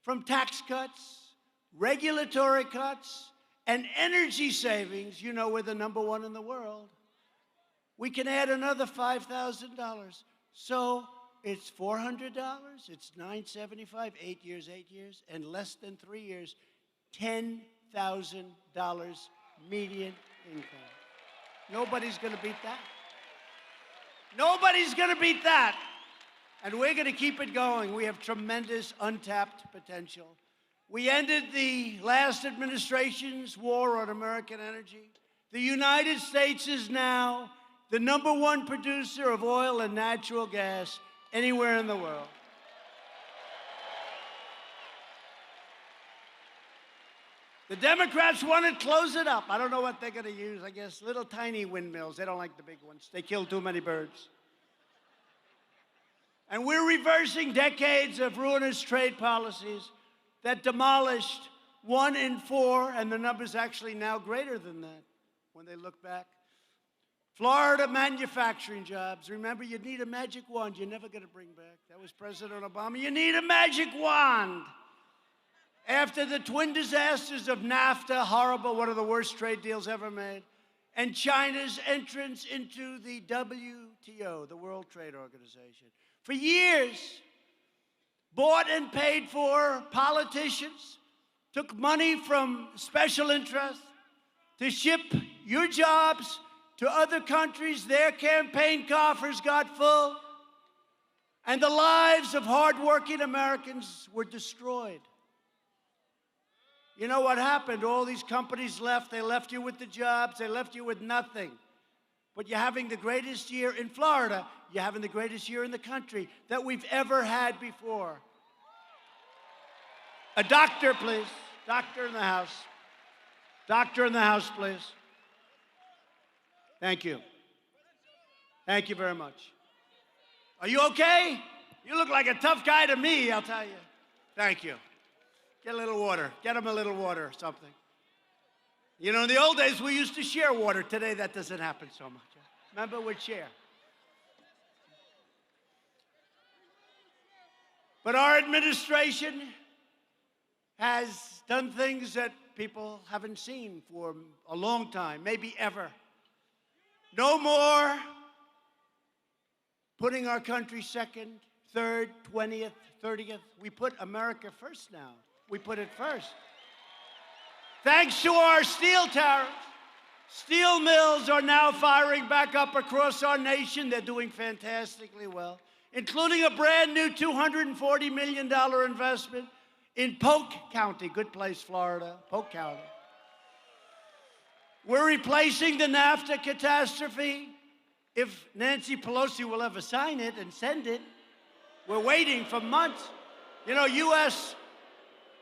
from tax cuts, regulatory cuts, and energy savings. You know we're the #1 in the world. We can add another $5,000. So it's $400, it's $975, 8 years, and less than 3 years, $10,000 median income. Nobody's going to beat that. Nobody's going to beat that. And we're going to keep it going. We have tremendous untapped potential. We ended the last administration's war on American energy. The United States is now the #1 producer of oil and natural gas anywhere in the world. The Democrats want to close it up. I don't know what they're going to use. I guess little tiny windmills. They don't like the big ones. They kill too many birds. And we're reversing decades of ruinous trade policies that demolished 1 in 4, and the number's actually now greater than that when they look back. Florida manufacturing jobs. Remember, you need a magic wand you're never going to bring back. That was President Obama. You need a magic wand. After the twin disasters of NAFTA, horrible, one of the worst trade deals ever made, and China's entrance into the WTO, the World Trade Organization. For years, bought and paid for politicians took money from special interests to ship your jobs to other countries. Their campaign coffers got full, and the lives of hardworking Americans were destroyed. You know what happened? All these companies left. They left you with the jobs. They left you with nothing. But you're having the greatest year in Florida. You're having the greatest year in the country that we've ever had before. A doctor, please. Doctor in the house. Doctor in the house, please. Thank you. Thank you very much. Are you okay? You look like a tough guy to me, I'll tell you. Thank you. Get a little water. Get him a little water or something. You know, in the old days, we used to share water. Today, that doesn't happen so much. Remember, we'd share. But our administration has done things that people haven't seen for a long time, maybe ever. No more putting our country second, third, 20th, 30th. We put America first now. We put it first. Thanks to our steel tariffs, steel mills are now firing back up across our nation. They're doing fantastically well, including a brand new $240 million investment in Polk County, good place, Florida, Polk County. We're replacing the NAFTA catastrophe. If Nancy Pelosi will ever sign it and send it, we're waiting for months. You know,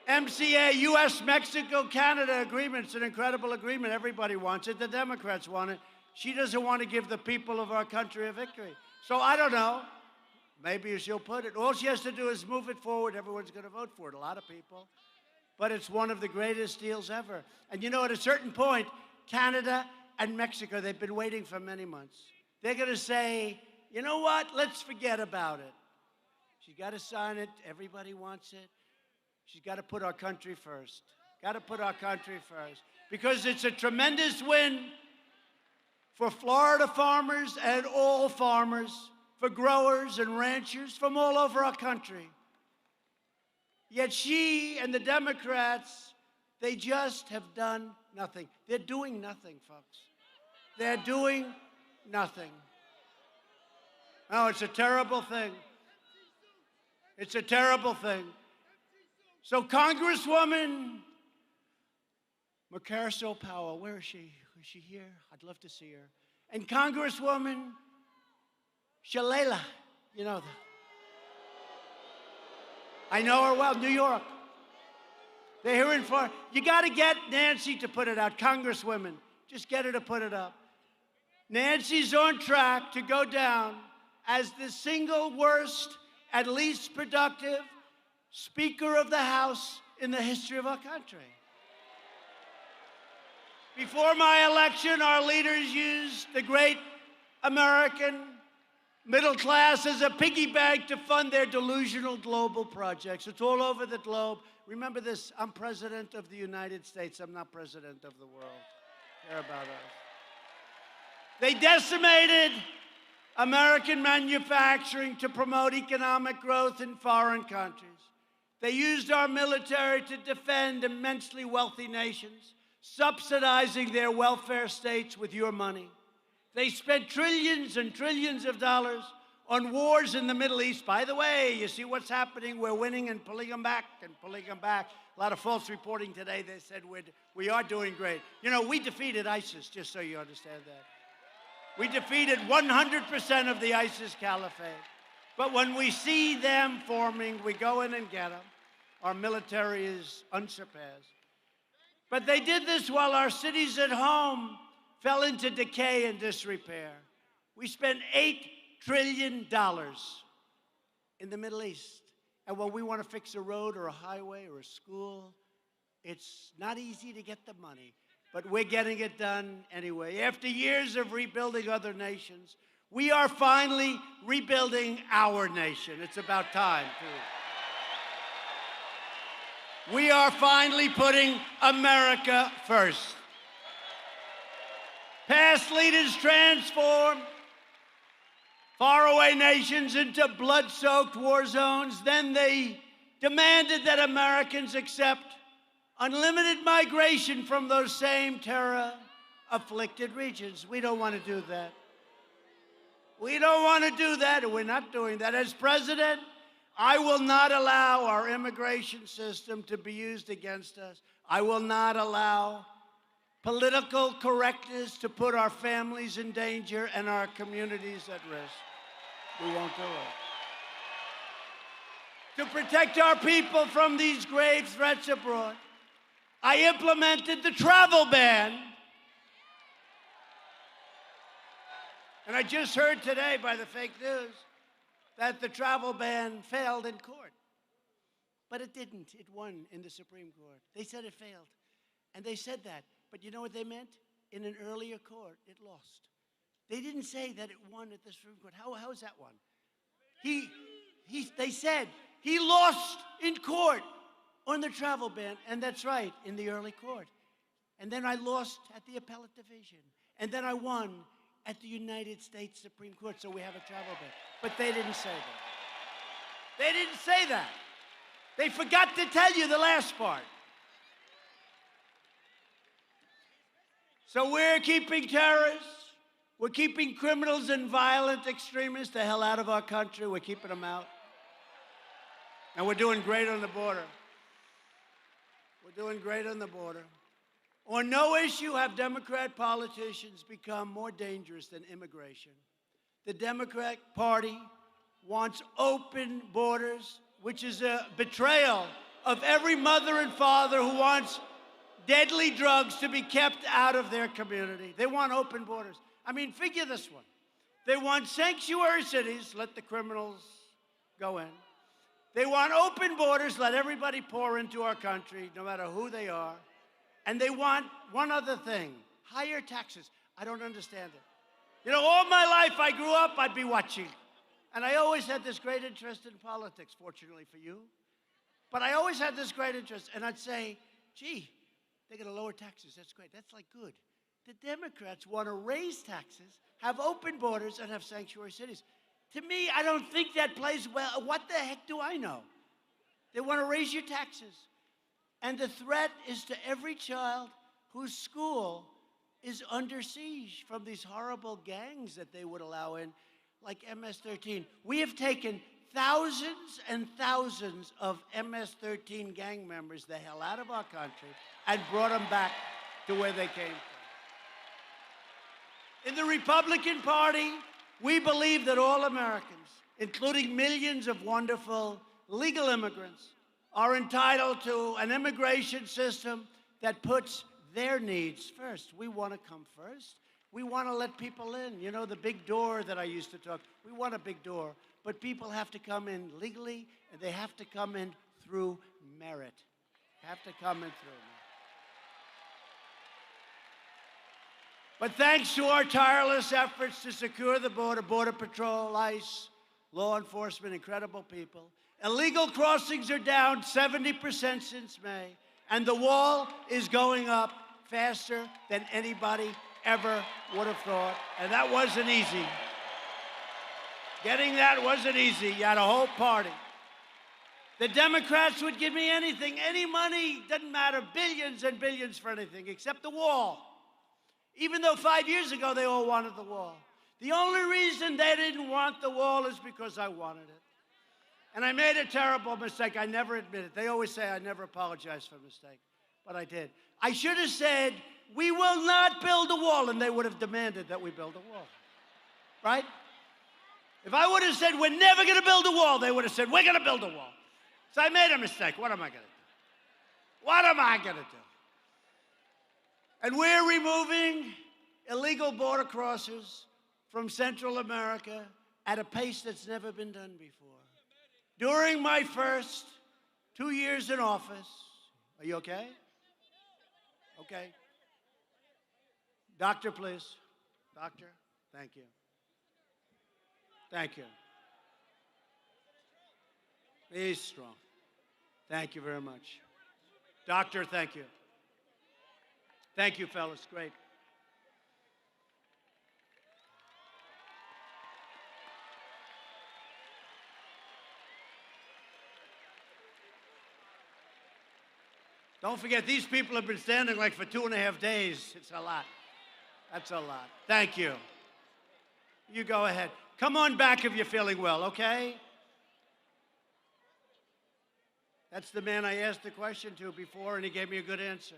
USMCA, US-Mexico-Canada agreement, it's an incredible agreement. Everybody wants it. The Democrats want it. She doesn't want to give the people of our country a victory. So I don't know. maybe as she'll put it, all she has to do is move it forward. Everyone's going to vote for it, a lot of people. But it's one of the greatest deals ever. And you know, at a certain point, Canada and Mexico, they've been waiting for many months. They're going to say, you know what, let's forget about it. She's got to sign it. Everybody wants it. She's got to put our country first. Got to put our country first. Because it's a tremendous win for Florida farmers and all farmers, for growers and ranchers from all over our country. Yet she and the Democrats, they just have done nothing. They're doing nothing, folks. They're doing nothing. Oh, it's a terrible thing. It's a terrible thing. So Congresswoman Macarsel Powell, where is she? Is she here? I'd love to see her. And Congresswoman Shalala, you know that. I know her well, New York. They're here in Florida. You got to get Nancy to put it out, Congresswomen. Just get her to put it up. Nancy's on track to go down as the single worst and least productive Speaker of the House in the history of our country. Before my election, our leaders used the great American middle class as a piggy bank to fund their delusional global projects. It's all over the globe. Remember this, I'm president of the United States. I'm not president of the world. Care about us. They decimated American manufacturing to promote economic growth in foreign countries. They used our military to defend immensely wealthy nations, subsidizing their welfare states with your money. They spent trillions and trillions of dollars on wars in the Middle East. By the way, you see what's happening. We're winning and pulling them back and pulling them back. A lot of false reporting today. They said we are doing great. You know, we defeated ISIS, just so you understand that. We defeated 100% of the ISIS caliphate. But when we see them forming, we go in and get them. Our military is unsurpassed. But they did this while our cities at home fell into decay and disrepair. We spent $8 trillion in the Middle East. And when we want to fix a road or a highway or a school, it's not easy to get the money. But we're getting it done anyway. After years of rebuilding other nations, we are finally rebuilding our nation. It's about time, too. We are finally putting America first. Past leaders transformed faraway nations into blood-soaked war zones. Then they demanded that Americans accept unlimited migration from those same terror-afflicted regions. We don't want to do that. We don't want to do that, and we're not doing that. As president, I will not allow our immigration system to be used against us. I will not allow political correctness to put our families in danger and our communities at risk. We won't do it. To protect our people from these grave threats abroad, I implemented the travel ban. And I just heard today by the fake news that the travel ban failed in court. But it didn't. It won in the Supreme Court. They said it failed. And they said that. But you know what they meant? In an earlier court, it lost. They didn't say that it won at the Supreme Court. How is that one? They said he lost in court on the travel ban. And that's right, in the early court. And then I lost at the appellate division. And then I won at the United States Supreme Court, so we have a travel ban. But they didn't say that. They didn't say that. They forgot to tell you the last part. So we're keeping terrorists, we're keeping criminals and violent extremists the hell out of our country. We're keeping them out. And we're doing great on the border. We're doing great on the border. On no issue have Democrat politicians become more dangerous than immigration. The Democrat Party wants open borders, which is a betrayal of every mother and father who wants deadly drugs to be kept out of their community. They want open borders. I mean, figure this one. They want sanctuary cities, let the criminals go in. They want open borders, let everybody pour into our country, no matter who they are. And they want one other thing, higher taxes. I don't understand it. You know, all my life I grew up, I'd be watching. And I always had this great interest in politics, fortunately for you. But I always had this great interest. And I'd say, gee, they're going to lower taxes. That's great. That's like good. The Democrats want to raise taxes, have open borders, and have sanctuary cities. To me, I don't think that plays well. What the heck do I know? They want to raise your taxes. And the threat is to every child whose school is under siege from these horrible gangs that they would allow in, like MS-13. We have taken thousands and thousands of MS-13 gang members the hell out of our country and brought them back to where they came from. In the Republican Party, we believe that all Americans, including millions of wonderful legal immigrants, are entitled to an immigration system that puts their needs first. We want to come first. We want to let people in. You know, the big door that I used to talk, we want a big door. But people have to come in legally, and they have to come in through merit. Have to come in through merit. But thanks to our tireless efforts to secure the border, Border Patrol, ICE, law enforcement, incredible people, illegal crossings are down 70% since May, and the wall is going up faster than anybody ever would have thought. And that wasn't easy. Getting that wasn't easy. You had a whole party. The Democrats would give me anything, any money, doesn't matter, billions and billions for anything except the wall. Even though 5 years ago they all wanted the wall. The only reason they didn't want the wall is because I wanted it. And I made a terrible mistake. I never admit it. They always say I never apologize for a mistake, but I did. I should have said, we will not build a wall, and they would have demanded that we build a wall, right? If I would have said, we're never going to build a wall, they would have said, we're going to build a wall. So I made a mistake. What am I going to do? What am I going to do? And we're removing illegal border crossers from Central America at a pace that's never been done before. During my first 2 years in office, are you okay? Okay. Doctor, please. Doctor, thank you. Thank you. He's strong. Thank you very much. Doctor, thank you. Thank you, fellas. Great. Don't forget, these people have been standing like for 2.5 days. It's a lot. That's a lot. Thank you. You go ahead. Come on back if you're feeling well, okay? That's the man I asked the question to before, and he gave me a good answer.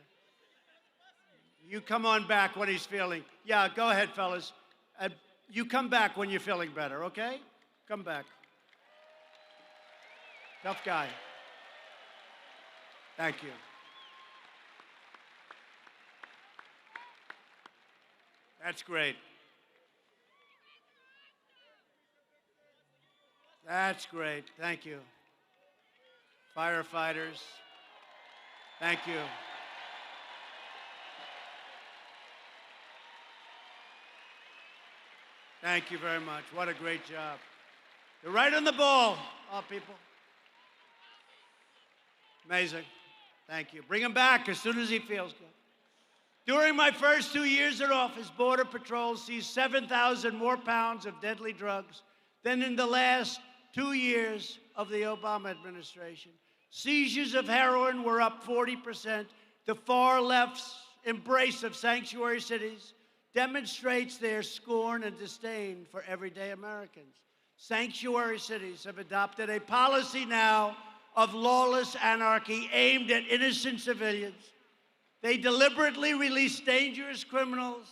You come on back when he's feeling. Yeah, go ahead, fellas. You come back when you're feeling better, okay? Come back. Tough guy. Thank you. That's great. That's great. Thank you. Firefighters, thank you. Thank you very much. What a great job. You're right on the ball, all people. Amazing. Thank you. Bring him back as soon as he feels good. During my first 2 years in office, Border Patrol seized 7,000 more pounds of deadly drugs than in the last 2 years of the Obama administration. Seizures of heroin were up 40%. The far left's embrace of sanctuary cities demonstrates their scorn and disdain for everyday Americans. Sanctuary cities have adopted a policy now of lawless anarchy aimed at innocent civilians. They deliberately release dangerous criminals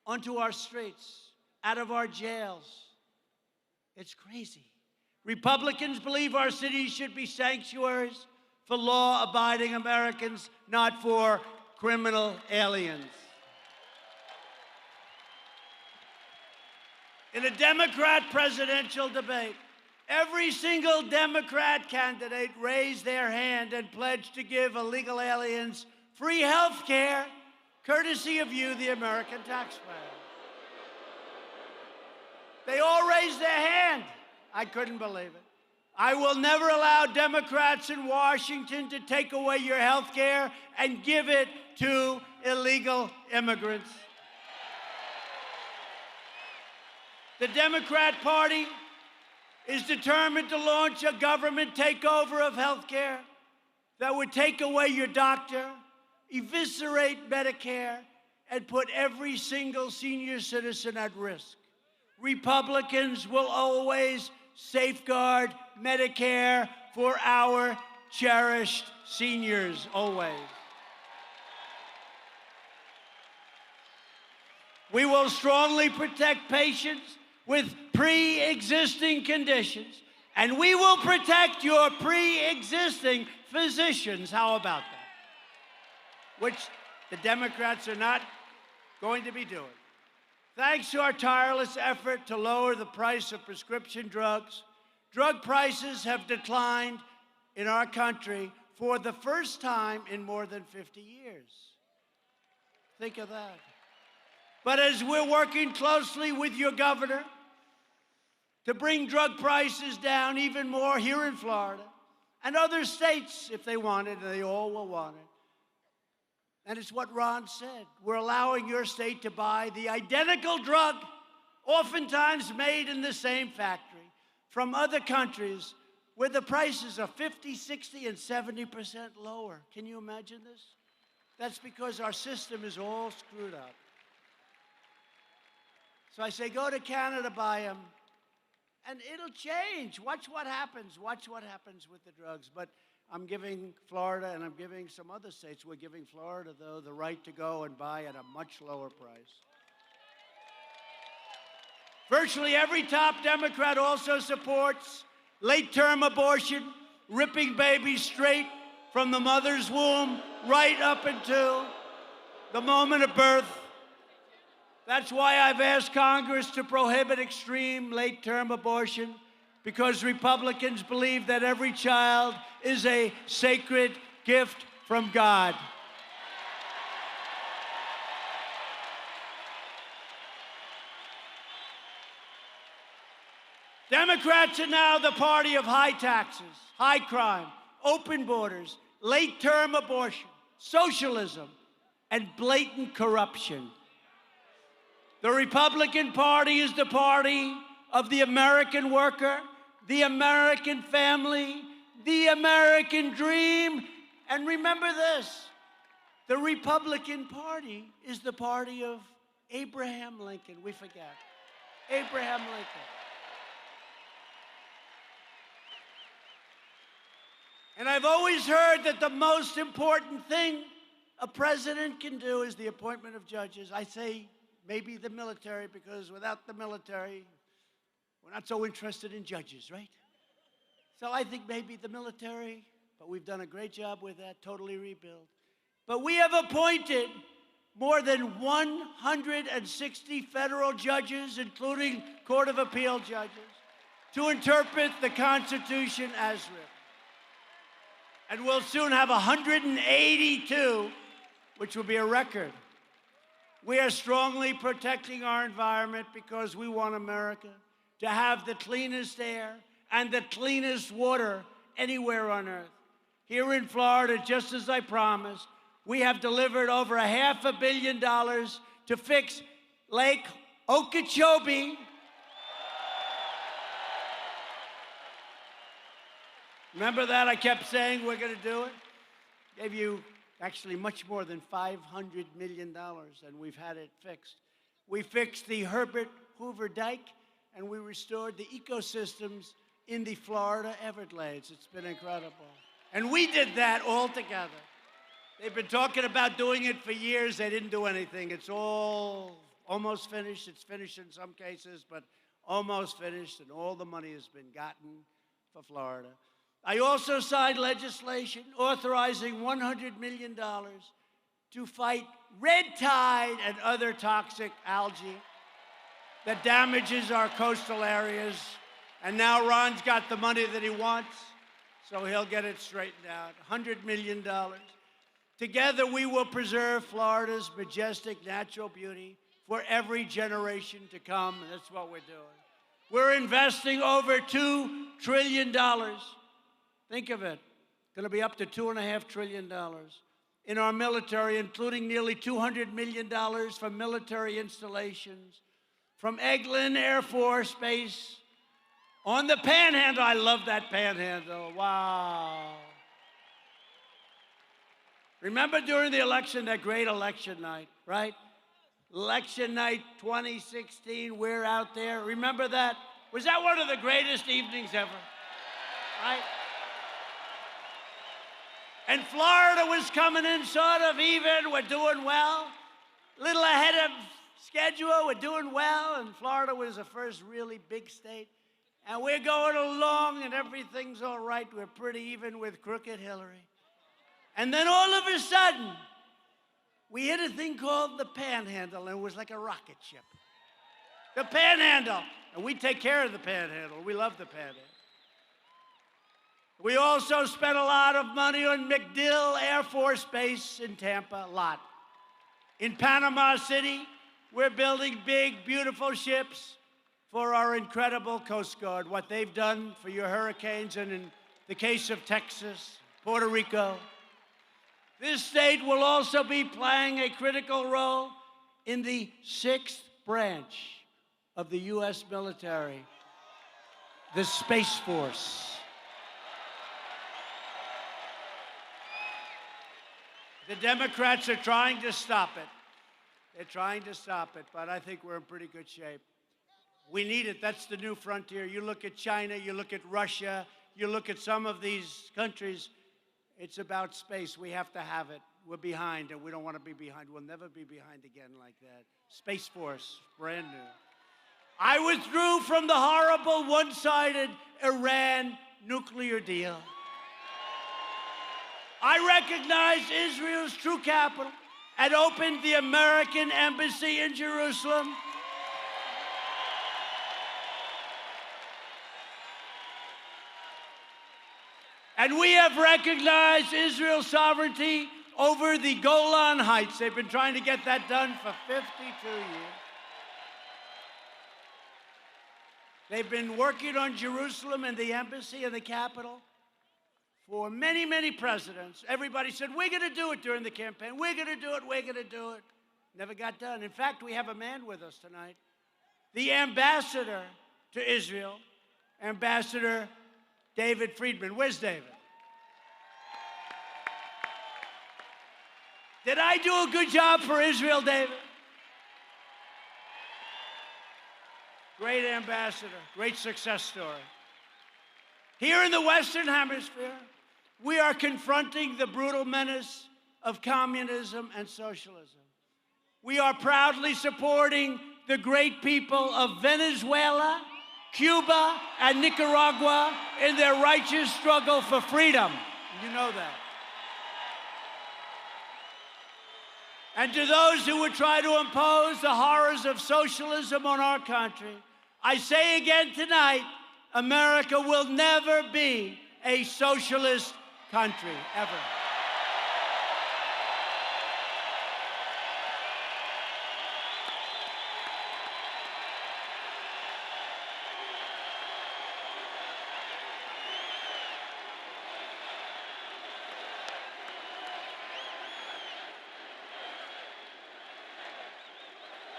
onto our streets, out of our jails. It's crazy. Republicans believe our cities should be sanctuaries for law-abiding Americans, not for criminal aliens. In a Democrat presidential debate, Every single Democrat candidate raised their hand and pledged to give illegal aliens free health care, courtesy of you, the American taxpayer. They all raised their hand. I couldn't believe it. I will never allow Democrats in Washington to take away your health care and give it to illegal immigrants. The Democrat Party is determined to launch a government takeover of health care that would take away your doctor, eviscerate Medicare, and put every single senior citizen at risk. Republicans will always safeguard Medicare for our cherished seniors, always. We will strongly protect patients with pre-existing conditions, and we will protect your pre-existing physicians. How about that? Which the Democrats are not going to be doing. Thanks to our tireless effort to lower the price of prescription drugs, drug prices have declined in our country for the first time in more than 50 years. Think of that. But as we're working closely with your governor to bring drug prices down even more here in Florida, and other states, if they want it, and they all will want it. And it's what Ron said. We're allowing your state to buy the identical drug, oftentimes made in the same factory, from other countries where the prices are 50, 60, and 70% lower. Can you imagine this? That's because our system is all screwed up. So I say, go to Canada, buy them, and it'll change. Watch what happens. Watch what happens with the drugs. But I'm giving Florida, and I'm giving some other states, we're giving Florida, though, the right to go and buy at a much lower price. Virtually every top Democrat also supports late-term abortion, ripping babies straight from the mother's womb right up until the moment of birth. That's why I've asked Congress to prohibit extreme late-term abortion, because Republicans believe that every child is a sacred gift from God. Democrats are now the party of high taxes, high crime, open borders, late-term abortion, socialism, and blatant corruption. The Republican Party is the party of the American worker, the American family, the American dream. And remember this, the Republican Party is the party of Abraham Lincoln. We forget. Abraham Lincoln. And I've always heard that the most important thing a president can do is the appointment of judges. I say maybe the military, because without the military, we're not so interested in judges, right? So I think maybe the military, but we've done a great job with that, totally rebuild. But we have appointed more than 160 federal judges, including Court of Appeal judges, to interpret the Constitution as written. And we'll soon have 182, which will be a record. We are strongly protecting our environment because we want America to have the cleanest air and the cleanest water anywhere on earth. Here in Florida, just as I promised, we have delivered over $500 million to fix Lake Okeechobee. Remember that? I kept saying we're going to do it. Gave you actually much more than $500 million, and we've had it fixed. We fixed the Herbert Hoover Dike, and we restored the ecosystems in the Florida Everglades. It's been incredible. And we did that all together. They've been talking about doing it for years. They didn't do anything. It's all almost finished. It's finished in some cases, but almost finished, and all the money has been gotten for Florida. I also signed legislation authorizing $100 million to fight red tide and other toxic algae that damages our coastal areas And now Ron's got the money that he wants, so he'll get it straightened out. $100 million. Together, we will preserve Florida's majestic natural beauty for every generation to come. And that's what we're doing. We're investing over $2 trillion. Think of it. Going to be up to $2.5 trillion in our military, including nearly $200 million for military installations, from Eglin Air Force Base on the Panhandle. I love that Panhandle. Wow. Remember during the election, that great election night, right? Election night 2016, we're out there. Remember that? Was that one of the greatest evenings ever? Right? And Florida was coming in sort of even. We're doing well. A little ahead of schedule. We're doing well. And Florida was the first really big state. And we're going along and everything's all right. We're pretty even with crooked Hillary. And then all of a sudden, we hit a thing called the Panhandle, and it was like a rocket ship. The Panhandle. And we take care of the Panhandle. We love the Panhandle. We also spent a lot of money on MacDill Air Force Base in Tampa, a lot. In Panama City, we're building big, beautiful ships for our incredible Coast Guard, what they've done for your hurricanes, and in the case of Texas, Puerto Rico. This state will also be playing a critical role in the 6th branch of the U.S. military, the Space Force. The Democrats are trying to stop it. They're trying to stop it, but I think we're in pretty good shape. We need it. That's the new frontier. You look at China, you look at Russia, you look at some of these countries, it's about space. We have to have it. We're behind, and we don't want to be behind. We'll never be behind again like that. Space Force, brand new. I withdrew from the horrible one-sided Iran nuclear deal. I recognized Israel's true capital and opened the American embassy in Jerusalem. And we have recognized Israel's sovereignty over the Golan Heights. They've been trying to get that done for 52 years. They've been working on Jerusalem and the embassy and the capital for many, many presidents. Everybody said, we're going to do it during the campaign. We're going to do it. We're going to do it. Never got done. In fact, we have a man with us tonight, the ambassador to Israel, Ambassador David Friedman. Where's David? Did I do a good job for Israel, David? Great ambassador, great success story. Here in the Western Hemisphere, we are confronting the brutal menace of communism and socialism. We are proudly supporting the great people of Venezuela, Cuba, and Nicaragua in their righteous struggle for freedom. You know that. And to those who would try to impose the horrors of socialism on our country, I say again tonight, America will never be a socialist country, ever.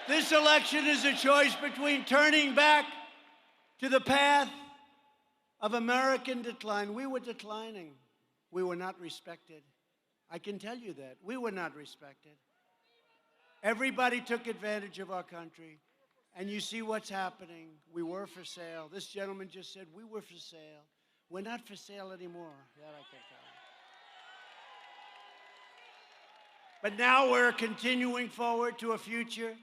This election is a choice between turning back to the path of American decline. We were declining. We were not respected. I can tell you that. We were not respected. Everybody took advantage of our country. And you see what's happening. We were for sale. This gentleman just said, we were for sale. We're not for sale anymore. That I can tell you. But now we're continuing forward to a future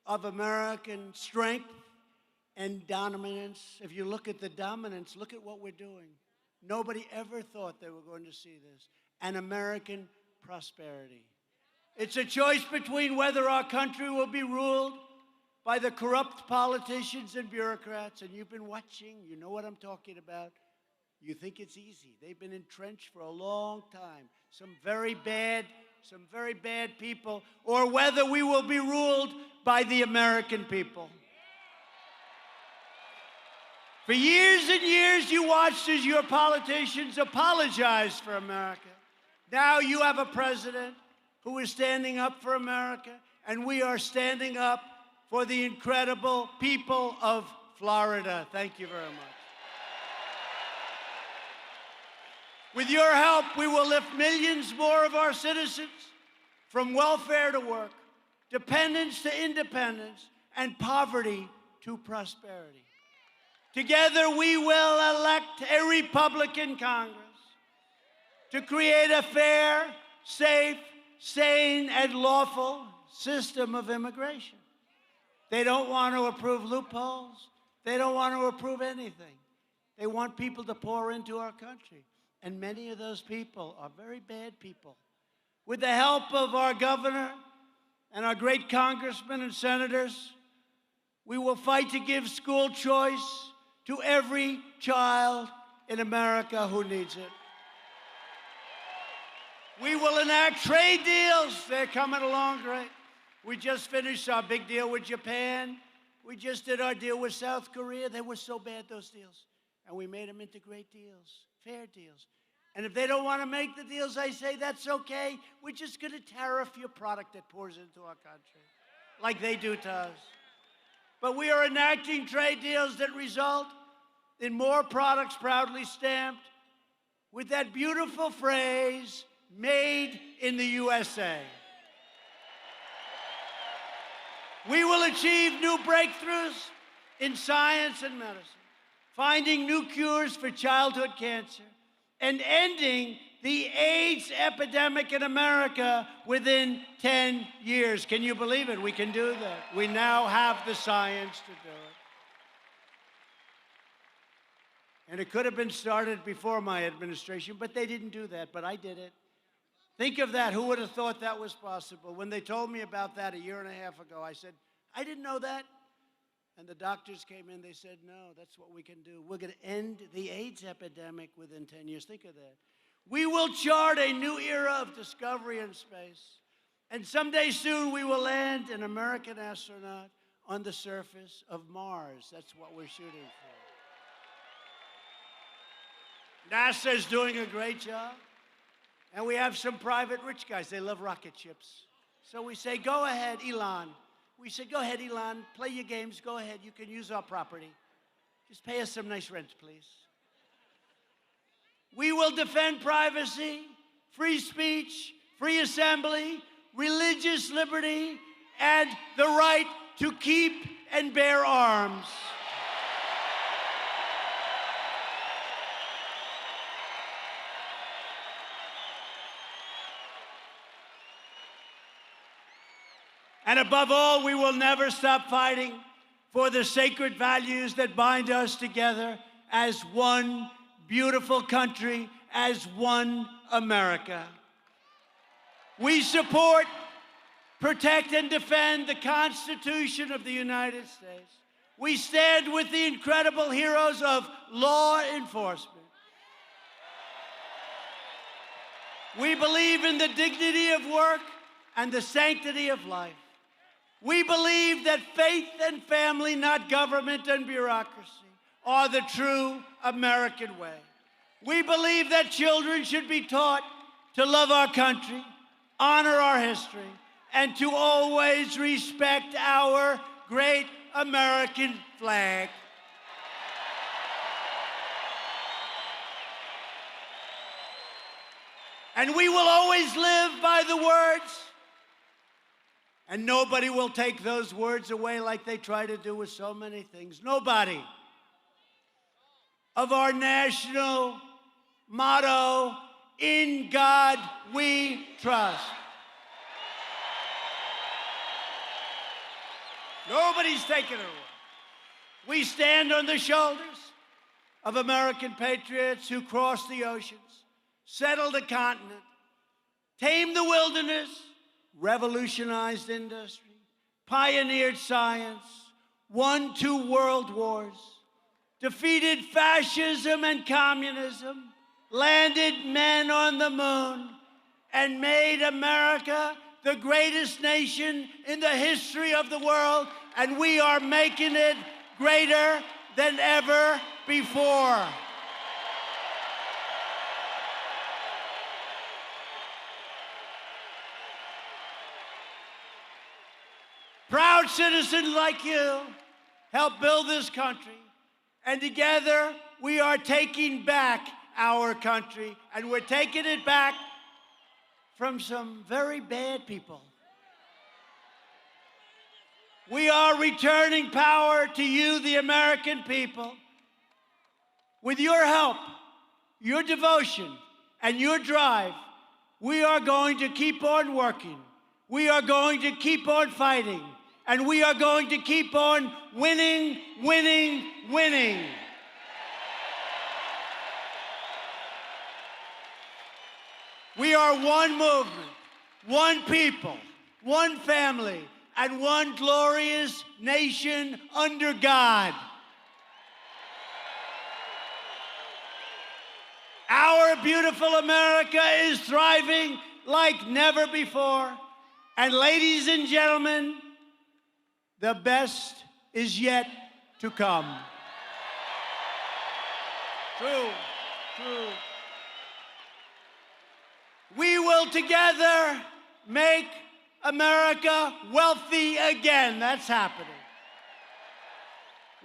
of American strength and dominance. If you look at the dominance, look at what we're doing. Nobody ever thought they were going to see this. And American prosperity. It's a choice between whether our country will be ruled by the corrupt politicians and bureaucrats, and you've been watching, you know what I'm talking about. You think it's easy. They've been entrenched for a long time. Some very bad people, or whether we will be ruled by the American people. For years and years, you watched as your politicians apologized for America. Now you have a president who is standing up for America, and we are standing up for the incredible people of Florida. Thank you very much. With your help, we will lift millions more of our citizens from welfare to work, dependence to independence, and poverty to prosperity. Together, we will elect a Republican Congress to create a fair, safe, sane, and lawful system of immigration. They don't want to approve loopholes. They don't want to approve anything. They want people to pour into our country. And many of those people are very bad people. With the help of our governor and our great congressmen and senators, we will fight to give school choice to every child in America who needs it. We will enact trade deals. They're coming along great. We just finished our big deal with Japan. We just did our deal with South Korea. They were so bad, those deals. And we made them into great deals, fair deals. And if they don't want to make the deals, I say, that's okay. We're just going to tariff your product that pours into our country, like they do to us. But we are enacting trade deals that result in more products proudly stamped with that beautiful phrase, made in the USA. We will achieve new breakthroughs in science and medicine, finding new cures for childhood cancer, and ending the AIDS epidemic in America within 10 years. Can you believe it? We can do that. We now have the science to do it. And it could have been started before my administration, but they didn't do that, but I did it. Think of that. Who would have thought that was possible? When they told me about that a year and a half ago, I said, I didn't know that. And the doctors came in, they said, no, that's what we can do. We're going to end the AIDS epidemic within 10 years. Think of that. We will chart a new era of discovery in space. And someday soon we will land an American astronaut on the surface of Mars. That's what we're shooting for. NASA is doing a great job. And we have some private rich guys. They love rocket ships. So we say, go ahead, Elon. We said, go ahead, Elon, play your games. Go ahead. You can use our property. Just pay us some nice rent, please. We will defend privacy, free speech, free assembly, religious liberty, and the right to keep and bear arms. And above all, we will never stop fighting for the sacred values that bind us together as one beautiful country, as one America. We support, protect, and defend the Constitution of the United States. We stand with the incredible heroes of law enforcement. We believe in the dignity of work and the sanctity of life. We believe that faith and family, not government and bureaucracy, are the true American way. We believe that children should be taught to love our country, honor our history, and to always respect our great American flag. And we will always live by the words, and nobody will take those words away like they try to do with so many things. Nobody. Of our national motto, in God we trust. Nobody's taking it away. We stand on the shoulders of American patriots who crossed the oceans, settled a continent, tamed the wilderness, revolutionized industry, pioneered science, won 2 world wars, defeated fascism and communism, landed men on the moon, and made America the greatest nation in the history of the world, and we are making it greater than ever before. Proud citizens like you help build this country, and together we are taking back our country, and we're taking it back from some very bad people. We are returning power to you, the American people. With your help, your devotion, and your drive, we are going to keep on working. We are going to keep on fighting. And we are going to keep on winning, winning, winning. We are one movement, one people, one family, and one glorious nation under God. Our beautiful America is thriving like never before. And ladies and gentlemen, the best is yet to come. True, true. We will together make America wealthy again. That's happening.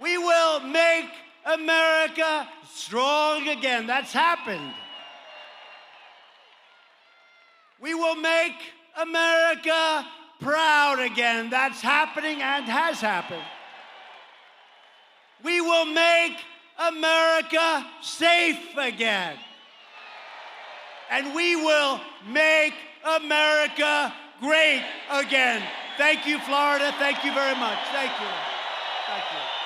We will make America strong again. That's happened. We will make America proud again. That's happening and has happened. We will make America safe again. And we will make America great again. Thank you, Florida. Thank you very much. Thank you. Thank you.